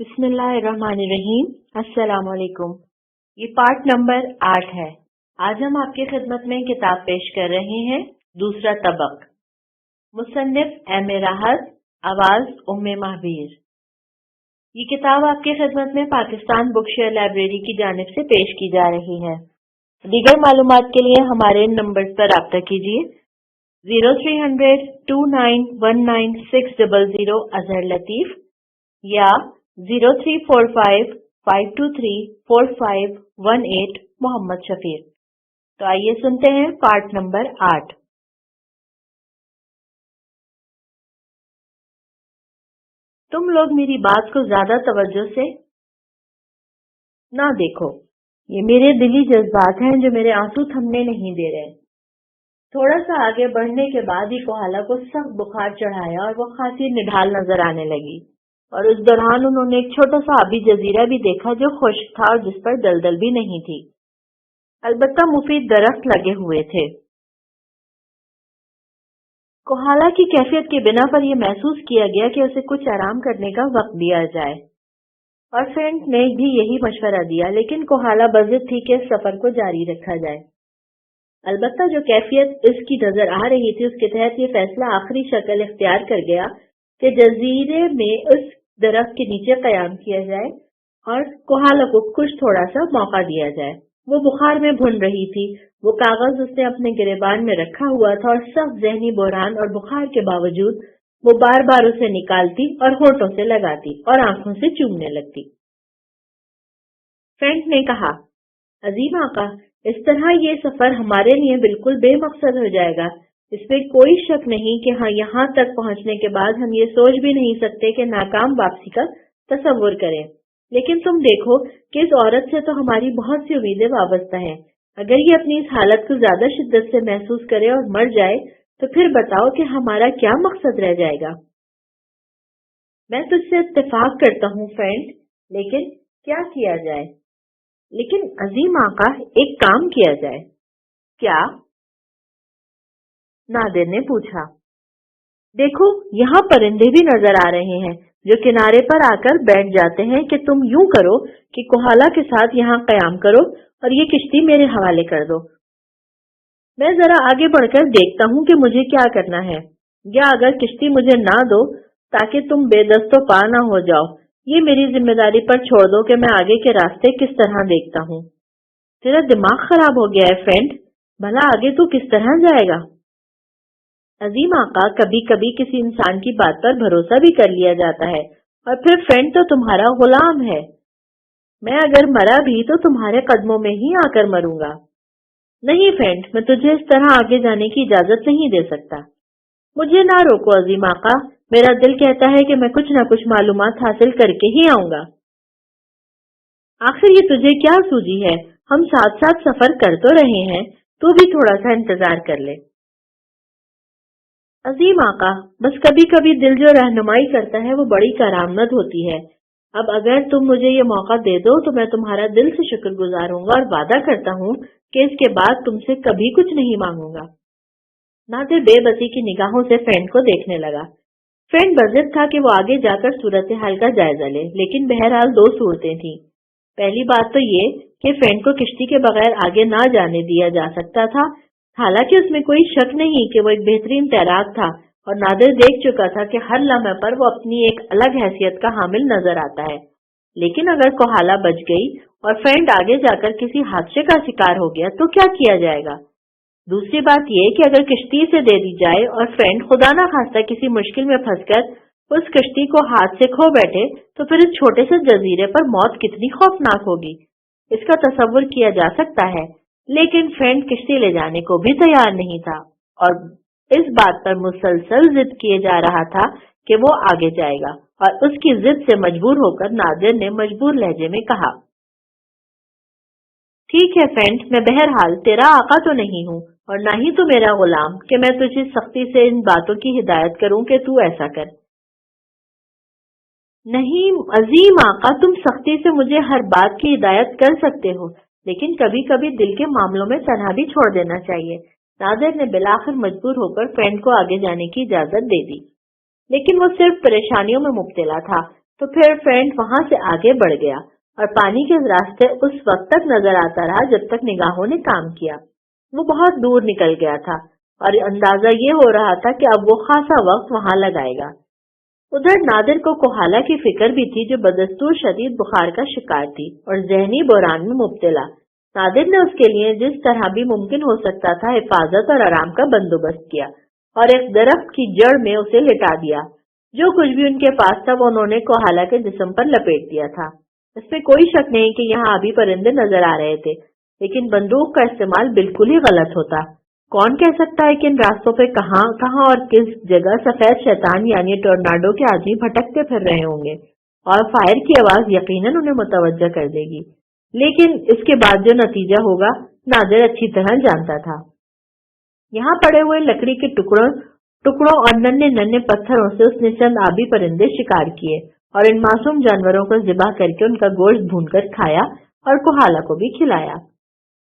بسم اللہ الرحمن الرحیم۔ السلام علیکم۔ یہ پارٹ نمبر 8 ہے۔ آج ہم آپ کی خدمت میں کتاب پیش کر رہے ہیں دوسرا طبق، مصنف ایم راحت، آواز مہابیر۔ یہ کتاب آپ کی خدمت میں پاکستان بک شیئر لائبریری کی جانب سے پیش کی جا رہی ہے۔ دیگر معلومات کے لیے ہمارے نمبر پر رابطہ کیجیے 0300291960 اظہر لطیف یا 0345523418 محمد شفیق۔ تو آئیے سنتے ہیں پارٹ نمبر 8۔ تم لوگ میری بات کو زیادہ توجہ سے نہ دیکھو، یہ میرے دلی جذبات ہیں جو میرے آنسو تھمنے نہیں دے رہے۔ تھوڑا سا آگے بڑھنے کے بعد ہی کوہالا کو سخت بخار چڑھایا اور وہ خاصی نڈھال نظر آنے لگی، اور اس دوران انہوں نے ایک چھوٹا سا آبی جزیرہ بھی دیکھا جو خشک تھا اور جس پر دلدل بھی نہیں تھی، البتہ مفید درخت لگے ہوئے تھے۔ کوہالا کی کیفیت کی بنا پر یہ محسوس کیا گیا کہ اسے کچھ آرام کرنے کا وقت دیا جائے، اور فینٹ نے بھی یہی مشورہ دیا، لیکن کوہالا بضد تھی کہ اس سفر کو جاری رکھا جائے۔ البتہ جو کیفیت اس کی نظر آ رہی تھی، اس کے تحت یہ فیصلہ آخری شکل اختیار کر گیا کہ جزیرے میں اس درخت کے نیچے قیام کیا جائے اور کوہالا کو کچھ تھوڑا سا موقع دیا جائے۔ وہ بخار میں بھن رہی تھی، وہ کاغذ اس نے اپنے گریبان میں رکھا ہوا تھا، اور سخت ذہنی بحران اور بخار کے باوجود وہ بار بار اسے نکالتی اور ہونٹوں سے لگاتی اور آنکھوں سے چومنے لگتی۔ فینٹ نے کہا، عظیم آقا، اس طرح یہ سفر ہمارے لیے بالکل بے مقصد ہو جائے گا۔ اس میں کوئی شک نہیں کہ یہاں تک پہنچنے کے بعد ہم یہ سوچ بھی نہیں سکتے کہ ناکام واپسی کا تصور کریں۔ لیکن تم دیکھو کہ اس عورت سے تو ہماری بہت سی امیدیں وابستہ ہیں۔ اگر یہ اپنی اس حالت کو زیادہ شدت سے محسوس کرے اور مر جائے تو پھر بتاؤ کہ ہمارا کیا مقصد رہ جائے گا۔ میں تجھ سے اتفاق کرتا ہوں فینٹ، لیکن کیا کیا جائے؟ لیکن عظیم آقا، ایک کام کیا جائے۔ کیا؟ نادر نے پوچھا۔ دیکھو، یہاں پرندے بھی نظر آ رہے ہیں جو کنارے پر آ کر بیٹھ جاتے ہیں کہ تم یوں کرو کہ کوہالا کے ساتھ یہاں قیام کرو اور یہ کشتی میرے حوالے کر دو۔ میں ذرا آگے بڑھ کر دیکھتا ہوں کہ مجھے کیا کرنا ہے، یا اگر کشتی مجھے نہ دو تاکہ تم بے دست و پا نہ ہو جاؤ، یہ میری ذمہ داری پر چھوڑ دو کہ میں آگے کے راستے کس طرح دیکھتا ہوں۔ تیرا دماغ خراب ہو گیا ہے فینٹ، بھلا آگے تو کس طرح جائے گا؟ عظیم آقا، کبھی کبھی کسی انسان کی بات پر بھروسہ بھی کر لیا جاتا ہے، اور پھر فینٹ تو تمہارا غلام ہے۔ میں اگر مرا بھی تو تمہارے قدموں میں ہی آ کر مروں گا۔ نہیں فینٹ، میں تجھے اس طرح آگے جانے کی اجازت نہیں دے سکتا۔ مجھے نہ روکو عظیم آقا، میرا دل کہتا ہے کہ میں کچھ نہ کچھ معلومات حاصل کر کے ہی آؤں گا۔ آخر یہ تجھے کیا سوجی ہے؟ ہم ساتھ ساتھ سفر کر تو رہے ہیں، تو بھی تھوڑا سا انتظار کر لے۔ عظیم آقا، بس کبھی کبھی دل جو رہنمائی کرتا ہے وہ بڑی کارآمد ہوتی ہے۔ اب اگر تم مجھے یہ موقع دے دو تو میں تمہارا دل سے شکر گزار ہوں گا، اور وعدہ کرتا ہوں کہ اس کے بعد تم سے کبھی کچھ نہیں مانگوں گا۔ نادر بے بسی کی نگاہوں سے فینٹ کو دیکھنے لگا۔ فینٹ بضد تھا کہ وہ آگے جا کر صورتحال کا جائزہ لے، لیکن بہرحال دو صورتیں تھیں۔ پہلی بات تو یہ کہ فینٹ کو کشتی کے بغیر آگے نہ جانے دیا جا سکتا تھا، حالانکہ اس میں کوئی شک نہیں کہ وہ ایک بہترین تیراک تھا، اور نادر دیکھ چکا تھا کہ ہر لمحے پر وہ اپنی ایک الگ حیثیت کا حامل نظر آتا ہے۔ لیکن اگر کوہالا بچ گئی اور فینٹ آگے جا کر کسی حادثے کا شکار ہو گیا تو کیا کیا جائے گا؟ دوسری بات یہ کہ اگر کشتی سے دے دی جائے اور فینٹ خدا نہ خواستہ کسی مشکل میں پھنس کر اس کشتی کو ہاتھ سے کھو بیٹھے تو پھر اس چھوٹے سے جزیرے پر موت کتنی خوفناک ہوگی، اس کا تصور کیا جا سکتا ہے۔ لیکن فینٹ کشتی لے جانے کو بھی تیار نہیں تھا، اور اس بات پر مسلسل ضد کیے جا رہا تھا کہ وہ آگے جائے گا، اور اس کی ضد سے مجبور ہو کر نادر نے مجبور لہجے میں کہا، ٹھیک ہے فینٹ، میں بہرحال تیرا آقا تو نہیں ہوں اور نہ ہی تو میرا غلام کہ میں تجھے سختی سے ان باتوں کی ہدایت کروں کہ تو ایسا کر۔ نہیں عظیم آقا، تم سختی سے مجھے ہر بات کی ہدایت کر سکتے ہو، لیکن کبھی کبھی دل کے معاملوں میں تنہا بھی چھوڑ دینا چاہیے۔ نادر نے بالآخر مجبور ہو کر فینٹ کو آگے جانے کی اجازت دے دی، لیکن وہ صرف پریشانیوں میں مبتلا تھا۔ تو پھر فرینڈ وہاں سے آگے بڑھ گیا اور پانی کے راستے اس وقت تک نظر آتا رہا جب تک نگاہوں نے کام کیا۔ وہ بہت دور نکل گیا تھا اور اندازہ یہ ہو رہا تھا کہ اب وہ خاصا وقت وہاں لگائے گا۔ ادھر نادر کو کوہالا کی فکر بھی تھی جو بدستور شدید بخار کا شکار تھی اور ذہنی بحران میں مبتلا۔ نادر نے اس کے لیے جس طرح بھی ممکن ہو سکتا تھا حفاظت اور آرام کا بندوبست کیا اور ایک درخت کی جڑ میں اسے لٹا دیا۔ جو کچھ بھی ان کے پاس تھا وہ انہوں نے کوہالا کے جسم پر لپیٹ دیا تھا۔ اس میں کوئی شک نہیں کہ یہاں ابھی پرندے نظر آ رہے تھے، لیکن بندوق کا استعمال بالکل ہی غلط ہوتا۔ کون کہہ سکتا ہے کہ ان راستوں پہ کہاں کہاں اور کس جگہ سفید شیطان یعنی ٹورناڈو کے آدمی بھٹکتے پھر رہے ہوں گے، اور فائر کی آواز یقیناً انہیں متوجہ کر دے گی۔ لیکن اس کے بعد جو نتیجہ ہوگا نادر اچھی طرح جانتا تھا۔ یہاں پڑے ہوئے لکڑی کے ٹکڑوں اور ننھے ننھے پتھروں سے اس نے چند آبی پرندے شکار کیے اور ان معصوم جانوروں کو ذبح کر کے ان کا گوشت بھون کر کھایا اور کوہالا کو بھی کھلایا۔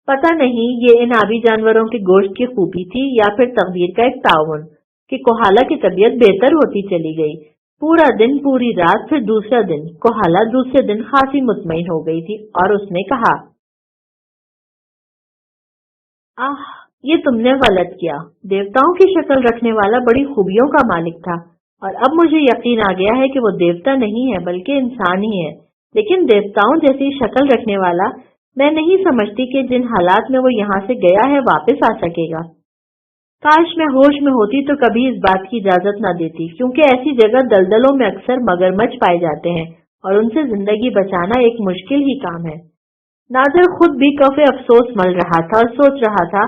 پتہ نہیں یہ ان آبی جانوروں کے گوشت کی خوبی تھی یا پھر تقدیر کا ایک تعاون کہ کوہالا کی طبیعت بہتر ہوتی چلی گئی۔ پورا دن، پوری رات، پھر دوسرا دن، کوہالا دوسرے دن خاصی مطمئن ہو گئی تھی اور اس نے کہا، یہ تم نے غلط کیا۔ دیوتاؤں کی شکل رکھنے والا بڑی خوبیوں کا مالک تھا اور اب مجھے یقین آ گیا ہے کہ وہ دیوتا نہیں ہے بلکہ انسان ہی ہے، لیکن دیوتاؤں جیسی شکل رکھنے والا میں نہیں سمجھتی کہ جن حالات میں وہ یہاں سے گیا ہے واپس آ سکے گا۔ کاش میں ہوش میں ہوتی تو کبھی اس بات کی اجازت نہ دیتی، کیونکہ ایسی جگہ دلدلوں میں اکثر مگرمچھ پائے جاتے ہیں اور ان سے زندگی بچانا ایک مشکل ہی کام ہے۔ نادر خود بھی کافی افسوس مل رہا تھا اور سوچ رہا تھا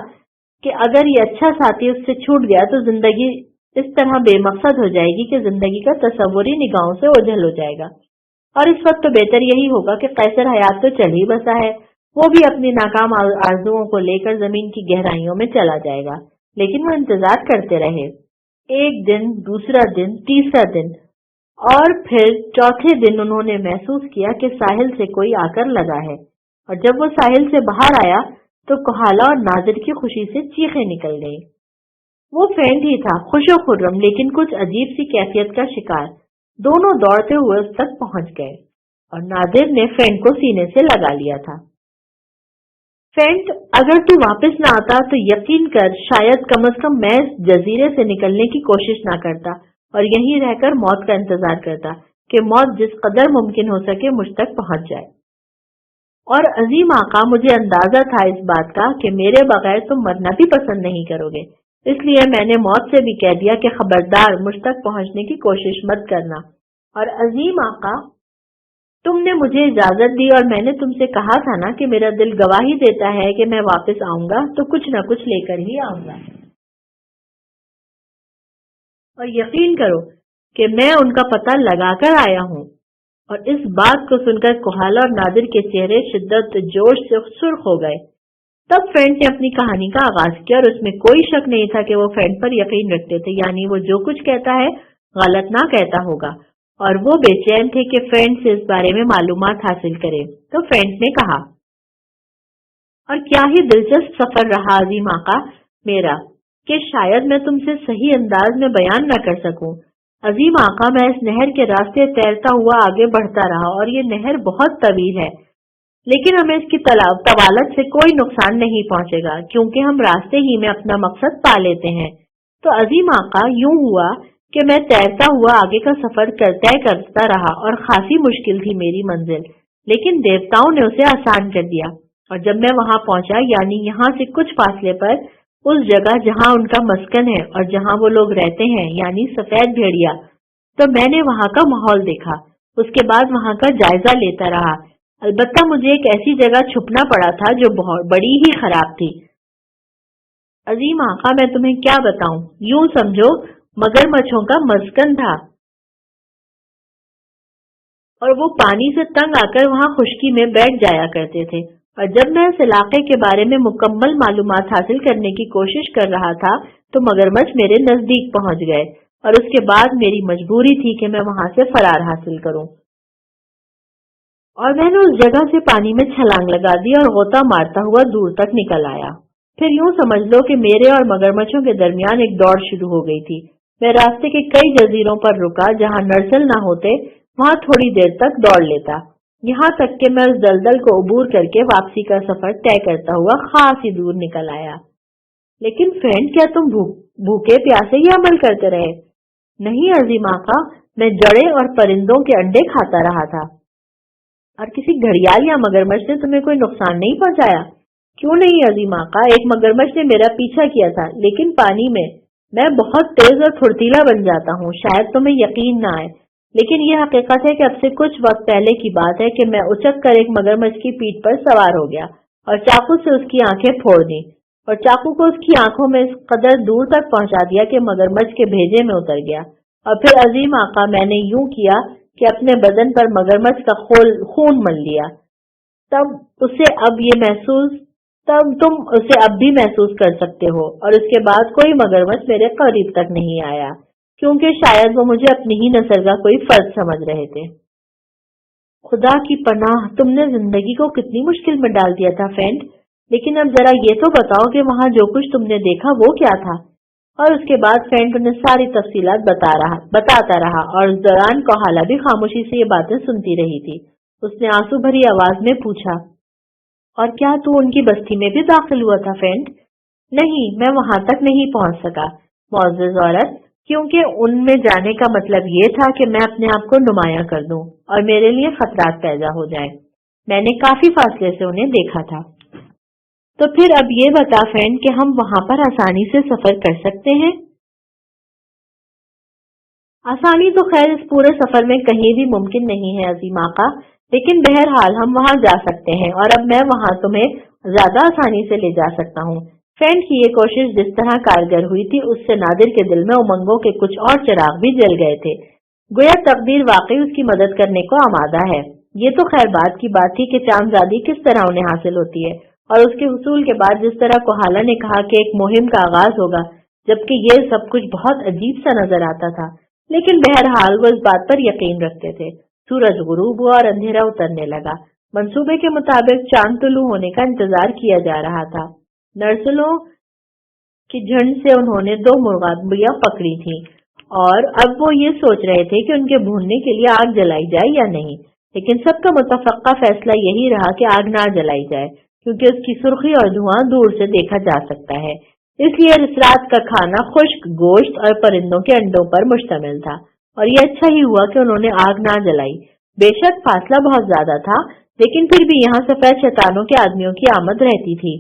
کہ اگر یہ اچھا ساتھی اس سے چھوٹ گیا تو زندگی اس طرح بے مقصد ہو جائے گی کہ زندگی کا تصور ہی نگاہوں سے اوجھل ہو جائے گا، اور اس وقت تو بہتر یہی ہوگا کہ قیصر حیات تو چل ہی بسا ہے، وہ بھی اپنی ناکام آرزوؤں کو لے کر زمین کی گہرائیوں میں چلا جائے گا۔ لیکن وہ انتظار کرتے رہے، ایک دن، دوسرا دن، تیسرا دن، اور پھر چوتھے دن انہوں نے محسوس کیا کہ ساحل سے کوئی آ کر لگا ہے، اور جب وہ ساحل سے باہر آیا تو کوہالا اور نادر کی خوشی سے چیخیں نکل گئی۔ وہ فینٹ ہی تھا، خوش و خرم لیکن کچھ عجیب سی کیفیت کا شکار۔ دونوں دوڑتے ہوئے اس تک پہنچ گئے اور نادر نے فینٹ کو سینے سے لگا لیا تھا۔ فینٹ، اگر تو واپس نہ آتا تو یقین کر شاید کم از کم میں اس جزیرے سے نکلنے کی کوشش نہ کرتا اور یہیں رہ کر موت کا انتظار کرتا کہ موت جس قدر ممکن ہو سکے مجھ تک پہنچ جائے۔ اور عظیم آقا، مجھے اندازہ تھا اس بات کا کہ میرے بغیر تم مرنا بھی پسند نہیں کرو گے، اس لیے میں نے موت سے بھی کہہ دیا کہ خبردار مجھ تک پہنچنے کی کوشش مت کرنا۔ اور عظیم آقا، تم نے مجھے اجازت دی اور میں نے تم سے کہا تھا نا کہ میرا دل گواہی دیتا ہے کہ میں واپس آؤں گا تو کچھ نہ کچھ لے کر ہی آؤں گا، اور یقین کرو کہ میں ان کا پتہ لگا کر آیا ہوں۔ اور اس بات کو سن کر کوہالا اور نادر کے چہرے شدت جوش سے سرخ ہو گئے۔ تب فرینڈ نے اپنی کہانی کا آغاز کیا اور اس میں کوئی شک نہیں تھا کہ وہ فرینڈ پر یقین رکھتے تھے، یعنی وہ جو کچھ کہتا ہے غلط نہ کہتا ہوگا، اور وہ بے چین تھے کہ فرینڈ سے اس بارے میں معلومات حاصل کرے۔ تو فرینڈ نے کہا، اور کیا ہی دلچسپ سفر رہا عظیم آقا میرا، کہ شاید میں تم سے صحیح انداز میں بیان نہ کر سکوں۔ عظیم آقا، میں اس نہر کے راستے تیرتا ہوا آگے بڑھتا رہا اور یہ نہر بہت طویل ہے، لیکن ہمیں اس کی طوالت سے کوئی نقصان نہیں پہنچے گا کیونکہ ہم راستے ہی میں اپنا مقصد پا لیتے ہیں۔ تو عظیم آقا، یوں ہوا کہ میں تیرتا ہوا آگے کا سفر طے کرتا رہا اور خاصی مشکل تھی میری منزل، لیکن دیوتاؤں نے اسے آسان کر دیا، اور جب میں وہاں پہنچا، یعنی یہاں سے کچھ فاصلے پر، اس جگہ جہاں ان کا مسکن ہے اور جہاں وہ لوگ رہتے ہیں، یعنی سفید بھیڑیا، تو میں نے وہاں کا ماحول دیکھا، اس کے بعد وہاں کا جائزہ لیتا رہا۔ البتہ مجھے ایک ایسی جگہ چھپنا پڑا تھا جو بہت بڑی ہی خراب تھی۔ عظیم آقا، میں تمہیں کیا بتاؤں، یوں سمجھو مگرمچھوں کا مسکن تھا، اور وہ پانی سے تنگ آ کر وہاں خشکی میں بیٹھ جایا کرتے تھے، اور جب میں اس علاقے کے بارے میں مکمل معلومات حاصل کرنے کی کوشش کر رہا تھا تو مگرمچھ میرے نزدیک پہنچ گئے، اور اس کے بعد میری مجبوری تھی کہ میں وہاں سے فرار حاصل کروں، اور میں نے اس جگہ سے پانی میں چھلانگ لگا دی اور غوطہ مارتا ہوا دور تک نکل آیا۔ پھر یوں سمجھ لو کہ میرے اور مگرمچھوں کے درمیان ایک دوڑ شروع ہو گئی تھی۔ میں راستے کے کئی جزیروں پر رکا جہاں نرسل نہ ہوتے वहाँ थोड़ी देर तक दौड़ लेता, यहाँ तक कि मैं उस दलदल को अबूर करके वापसी का सफर तय करता हुआ खासी दूर निकल आया। लेकिन फ्रेंड, क्या तुम भूखे प्यासे ही अमल करते रहे? नहीं अजीम आका, मैं जड़े और परिंदों के अंडे खाता रहा था। और किसी घड़ियाल या मगरमच्छ ने तुम्हें कोई नुकसान नहीं पहुंचाया? क्यों नहीं अजीम आका, एक मगरमच्छ ने मेरा पीछा किया था, लेकिन पानी में। मैं बहुत तेज और फुर्तीला बन जाता हूँ, शायद तुम्हें यकीन ना आए, लेकिन यह हकीकत है कि अब से कुछ वक्त पहले की बात है कि मैं उचक कर एक मगरमच्छ की पीठ पर सवार हो गया और चाकू से उसकी आंखें फोड़ दी, और चाकू को उसकी आंखों में इस कदर दूर तक पहुंचा दिया कि मगरमच्छ के भेजे में उतर गया। और फिर अजीम आका, मैंने यूं किया कि अपने बदन पर मगरमच्छ का खून मल लिया। तब तुम उसे अब भी महसूस कर सकते हो। और उसके बाद कोई मगरमच्छ मेरे करीब तक नहीं आया, क्योंकि शायद वो मुझे अपनी ही नस्ल का कोई फर्द समझ रहे थे। खुदा की पनाह, तुमने जिंदगी को कितनी मुश्किल में डाल दिया था फ्रेंड। लेकिन अब जरा ये तो बताओ कि वहाँ जो कुछ तुमने देखा वो क्या था? और उसके बाद फ्रेंड उन्हें सारी तफसीलात बताता रहा, और उस दौरान कोहाला भी खामोशी से ये बातें सुनती रही थी। उसने आंसू भरी आवाज में पूछा, और क्या तू उनकी बस्ती में भी दाखिल हुआ था फ्रेंड? नहीं, मैं वहां तक नहीं पहुंच सका मुअज़्ज़ज़ औरत, क्योंकि उनमें जाने का मतलब ये था कि मैं अपने आप को नुमायां कर दूं और मेरे लिए खतरात पैदा हो जाए। मैंने काफी फासले से उन्हें देखा था। तो फिर अब ये बता फ्रेंड कि हम वहां पर आसानी से सफर कर सकते हैं? आसानी तो खैर इस पूरे सफर में कहीं भी मुमकिन नहीं है अजीम आका, लेकिन बहरहाल हम वहां जा सकते हैं, और अब मैं वहां तुम्हें ज्यादा आसानी से ले जा सकता हूँ। फ्रेंड की ये कोशिश जिस तरह कारगर हुई थी, उससे नादिर के दिल में उमंगों के कुछ और चिराग भी जल गए थे। गोया तकदीर वाकई उसकी मदद करने को आमादा है। ये तो खैर बात की बात थी कि चांदजादी किस तरह उन्हें हासिल होती है, और उसके हुसूल के बाद जिस तरह कोहाला ने कहा कि एक मुहिम का आगाज होगा, जबकि ये सब कुछ बहुत अजीब सा नजर आता था, लेकिन बहरहाल वो इस बात पर यकीन रखते थे। सूरज गुरूब हुआ और अंधेरा उतरने लगा। मंसूबे के मुताबिक चांद तुलू होने का इंतजार किया जा रहा था। नर्सलों की झुंड से उन्होंने 2 मुर्गियां पकड़ी थी, और अब वो ये सोच रहे थे कि उनके भूनने के लिए आग जलाई जाए या नहीं। लेकिन सबका मुतफक्का फैसला यही रहा कि आग ना जलाई जाए, क्योंकि उसकी सुर्खी और धुआं दूर से देखा जा सकता है। इसलिए इस रात का खाना खुश्क गोश्त और परिंदों के अंडों पर मुश्तमिल था, और ये अच्छा ही हुआ कि उन्होंने आग ना जलाई। बेशक फासला बहुत ज्यादा था, लेकिन फिर भी यहाँ सफेद शैतानों के आदमियों की आमद रहती थी।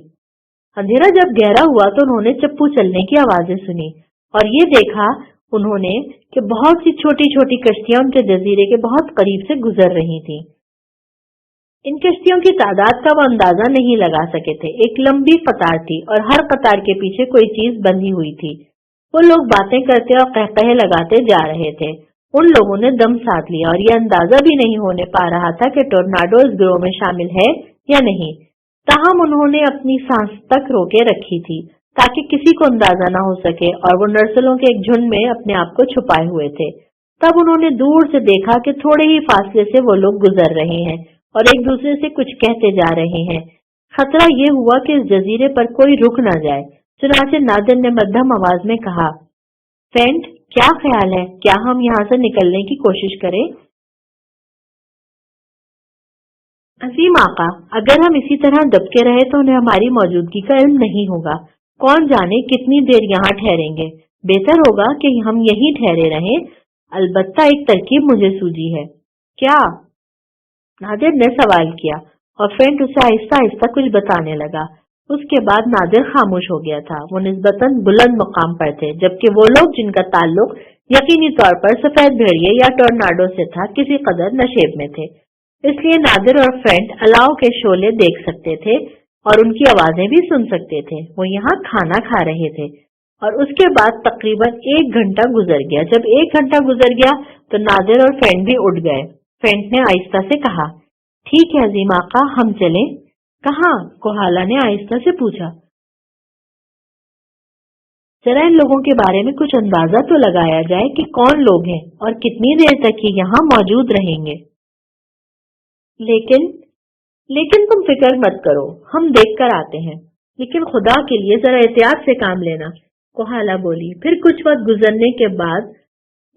अंधेरा जब गहरा हुआ तो उन्होंने चप्पू चलने की आवाजें सुनी, और ये देखा उन्होंने कि बहुत सी छोटी छोटी कश्तियां उनके जजीरे के बहुत करीब से गुजर रही थीं। इन कश्तियों की तादाद का वो अंदाजा नहीं लगा सके थे। एक लंबी कतार थी और हर कतार के पीछे कोई चीज बंधी हुई थी। वो लोग बातें करते और कहकहे लगाते जा रहे थे। उन लोगों ने दम साध लिया, और ये अंदाजा भी नहीं होने पा रहा था कि टोर्नाडो इस गिरोह में शामिल है या नहीं। ताहम उन्होंने अपनी सांस तक रोके रखी थी, ताकि किसी को अंदाजा न हो सके, और वो नर्सलों के एक झुंड में अपने आप को छुपाए हुए थे। तब उन्होंने दूर से देखा कि थोड़े ही फासले से वो लोग गुजर रहे हैं और एक दूसरे से कुछ कहते जा रहे हैं। खतरा ये हुआ कि इस जजीरे पर कोई रुक न जाए। चुनाचे नादिर ने मध्यम आवाज में कहा, फ्रेंड, क्या ख्याल है, क्या हम यहाँ से निकलने की कोशिश करें? अजीम आका, अगर हम इसी तरह दबके रहे तो उन्हें हमारी मौजूदगी का इल्म नहीं होगा। कौन जाने कितनी देर यहाँ ठहरेंगे। बेहतर होगा कि हम यहीं ठहरे रहें। अलबत्ता एक तरकीब मुझे सूझी है। क्या? नादिर ने सवाल किया, और फ्रेंड उसे आहिस्ता आहिस्ता कुछ बताने लगा। उसके बाद नादिर खामोश हो गया था। वो निस्बतन बुलंद मुकाम पर थे, जबकि वो लोग जिनका ताल्लुक यकीनी तौर पर सफेद भेड़िए या टोर्नाडो से था, किसी कदर नशेब में थे। इसलिए नादिर और फ्रेंड अलाव के शोले देख सकते थे और उनकी आवाजें भी सुन सकते थे। वो यहाँ खाना खा रहे थे, और उसके बाद तकरीबन 1 घंटा गुजर गया। जब 1 घंटा गुजर गया तो नादिर और फ्रेंड भी उठ गए। फ्रेंड ने आहिस्ता से कहा, ठीक है अजीम आका, हम चलें। कहाँ? कोहाला ने आहिस्ता से पूछा। जरा इन लोगों के बारे में कुछ अंदाजा तो लगाया जाए कि कौन लोग हैं और कितनी देर तक ये यहाँ मौजूद रहेंगे। लेकिन लेकिन तुम फिक्र मत करो, हम देख कर आते हैं। लेकिन खुदा के लिए जरा एहतियात से काम लेना, कोहाला बोली। फिर कुछ वक्त गुजरने के बाद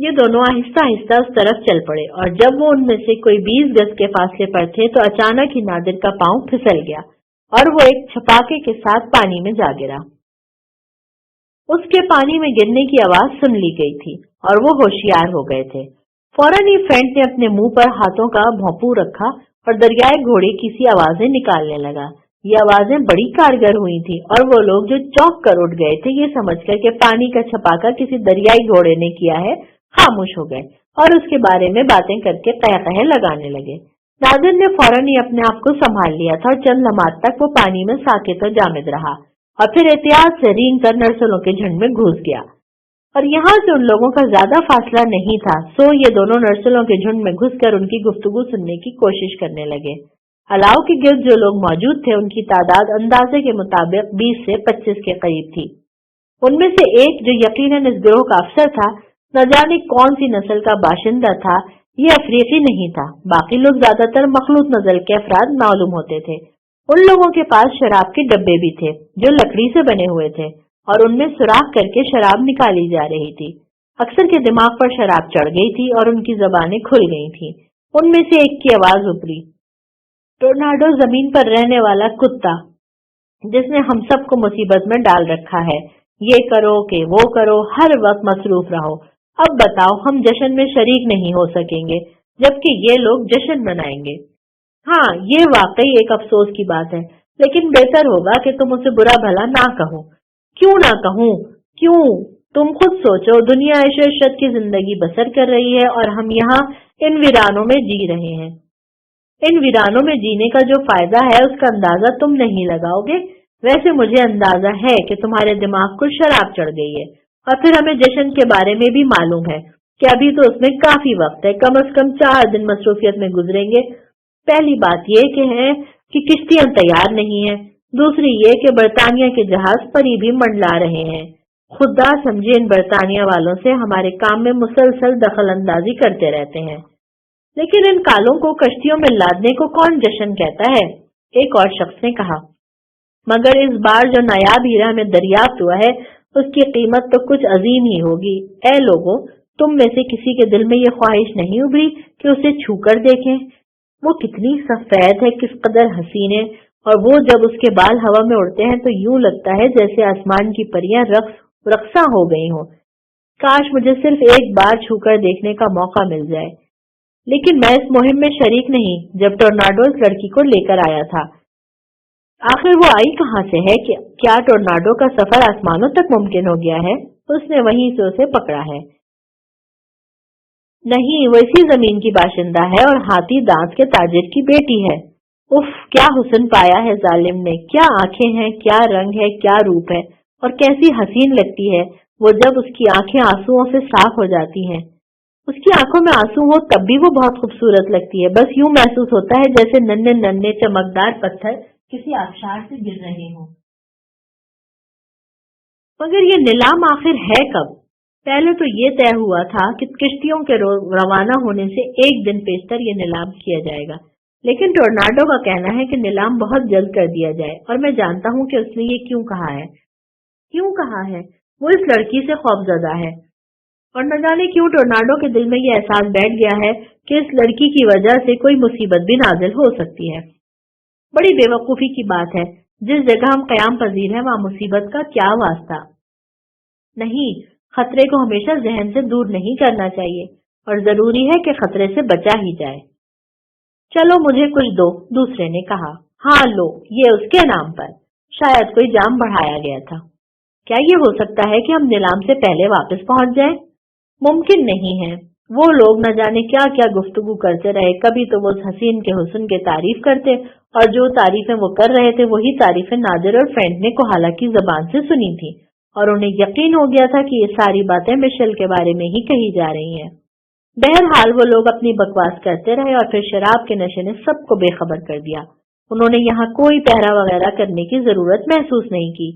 ये दोनों आहिस्ता आहिस्ता उस तरफ चल पड़े और जब वो उनमें से कोई 20 गज के फासले पर थे तो अचानक ही नादिर का पांव फिसल गया और वो एक छपाके के साथ पानी में जा गिरा। उसके पानी में गिरने की आवाज सुन ली गई थी और वो होशियार हो गए थे। फौरन ही फ्रेंड ने अपने मुंह पर हाथों का भोंपू रखा और दरियाई घोड़े की सी आवाजें निकालने लगा। ये आवाजें बड़ी कारगर हुई थी और वो लोग जो चौंक कर उठ गए थे ये समझकर कि पानी का छपाका किसी दरियाई घोड़े ने किया है, खामोश हो गए और उसके बारे में बातें करके कह लगाने लगे। नादिर ने फौरन ही अपने आप को संभाल लिया था और चंद लम्हात तक वो पानी में साकित और जामिद रहा और फिर एहतियात से रेंग कर नर्सलों के झुंड में घुस गया और यहाँ से उन लोगों का ज्यादा फासला नहीं था। सो ये दोनों नर्सलों के झुंड में घुसकर उनकी गुफ्तगू सुनने की कोशिश करने लगे। अलाव के गिर्द जो लोग मौजूद थे उनकी तादाद अंदाजे के मुताबिक 20 से 25 के करीब थी। उनमें से एक जो यकीनन इस गिरोह का अफसर था, न जाने कौन सी नस्ल का बाशिंदा था, ये अफ्रीकी नहीं था। बाकी लोग ज्यादातर मखलूत नस्ल के अफराद मालूम होते थे। उन लोगों के पास शराब के डब्बे भी थे जो लकड़ी से बने हुए थे और उनमें सुराख करके शराब निकाली जा रही थी। अक्सर के दिमाग पर शराब चढ़ गई थी और उनकी जबानें खुल गई थीं। उनमें से एक की आवाज उभरी, टोर्नाडो जमीन पर रहने वाला कुत्ता जिसने हम सबको मुसीबत में डाल रखा है, ये करो कि वो करो, हर वक्त मसरूफ रहो। अब बताओ, हम जश्न में शरीक नहीं हो सकेंगे जबकि ये लोग जश्न मनाएंगे। हाँ, ये वाकई एक अफसोस की बात है, लेकिन बेहतर होगा कि तुम उसे बुरा भला ना कहो। क्यों ना कहूँ? क्यों? तुम खुद सोचो, दुनिया ऐशो इशरत की जिंदगी बसर कर रही है और हम यहाँ इन वीरानों में जी रहे हैं। इन वीरानों में जीने का जो फायदा है उसका अंदाजा तुम नहीं लगाओगे। वैसे मुझे अंदाजा है कि तुम्हारे दिमाग को शराब चढ़ गई है और फिर हमें जश्न के बारे में भी मालूम है कि अभी तो उसमें काफी वक्त है, कम से कम 4 दिन मसरूफियत में गुजरेंगे। पहली बात यह है कि किश्तियां तैयार नहीं है, दूसरी ये कि बरतानिया के जहाज परी भी मंडला रहे हैं। खुदा समझे, इन बरतानिया वालों से हमारे काम में मुसलसल दखल अंदाजी करते रहते हैं। लेकिन इन कालों को कश्तियों में लादने को कौन जश्न कहता है? एक और शख्स ने कहा। मगर इस बार जो नायाब हीरा में दरियाफ्त हुआ है उसकी कीमत तो कुछ अजीम ही होगी। ऐ लोगों, तुम में से किसी के दिल में ये ख्वाहिश नहीं उभरी कि उसे छूकर देखें? वो कितनी सफेद है, किस कदर हसीन है, और वो जब उसके बाल हवा में उड़ते हैं तो यूं लगता है जैसे आसमान की परियां रक्सा हो गई हों। काश मुझे सिर्फ एक बार छूकर देखने का मौका मिल जाए। लेकिन मैं इस मुहिम में शरीक नहीं जब टोर्नाडो इस लड़की को लेकर आया था। आखिर वो आई कहाँ से है? क्या टोर्नाडो का सफर आसमानों तक मुमकिन हो गया है? उसने वहीं से उसे पकड़ा है। नहीं, वो इसी जमीन की बाशिंदा है और हाथी दांत के ताजिर की बेटी है। उफ, क्या हुस्न पाया है जालिम ने! क्या आंखें हैं, क्या रंग है, क्या रूप है, और कैसी हसीन लगती है वो जब उसकी आंखें आंसुओं से साफ हो जाती हैं। उसकी आंखों में आंसू हो तब भी वो बहुत खूबसूरत लगती है। बस यूं महसूस होता है जैसे नन्हे नन्हे चमकदार पत्थर किसी आबशार से गिर रहे हों। मगर ये नीलाम आखिर है कब? पहले तो ये तय हुआ था कि किश्तियों के रवाना होने से एक दिन पेशतर ये नीलाम किया जाएगा, लेकिन टोर्नाडो का कहना है कि नीलाम बहुत जल्द कर दिया जाए और मैं जानता हूँ कि उसने ये क्यों कहा है। क्यों कहा है? वो इस लड़की से खौफजदा है और न जाने क्यों टोर्नाडो के दिल में ये एहसास बैठ गया है कि इस लड़की की वजह से कोई मुसीबत भी नाजिल हो सकती है। बड़ी बेवकूफी की बात है, जिस जगह हम कयाम पजीर हैं वहां मुसीबत का क्या वास्ता। नहीं, खतरे को हमेशा जहन से दूर नहीं करना चाहिए और जरूरी है कि खतरे से बचा ही जाए। चलो मुझे कुछ दो, दूसरे ने कहा। हाँ लो, ये उसके नाम पर। शायद कोई जाम बढ़ाया गया था। क्या ये हो सकता है कि हम नीलाम से पहले वापस पहुंच जाएं? मुमकिन नहीं है। वो लोग न जाने क्या क्या गुफ्तगू करते रहे। कभी तो वो उस हसीन के हुस्न के तारीफ करते और जो तारीफें वो कर रहे थे वही तारीफें नादिर और फ्रेंड ने कोहाला की जबान से सुनी थी और उन्हें यकीन हो गया था कि ये सारी बातें मिशेल के बारे में ही कही जा रही हैं। बहरहाल वो लोग अपनी बकवास करते रहे और फिर शराब के नशे ने सबको बेखबर कर दिया। उन्होंने यहाँ कोई पहरा वगैरह करने की जरूरत महसूस नहीं की,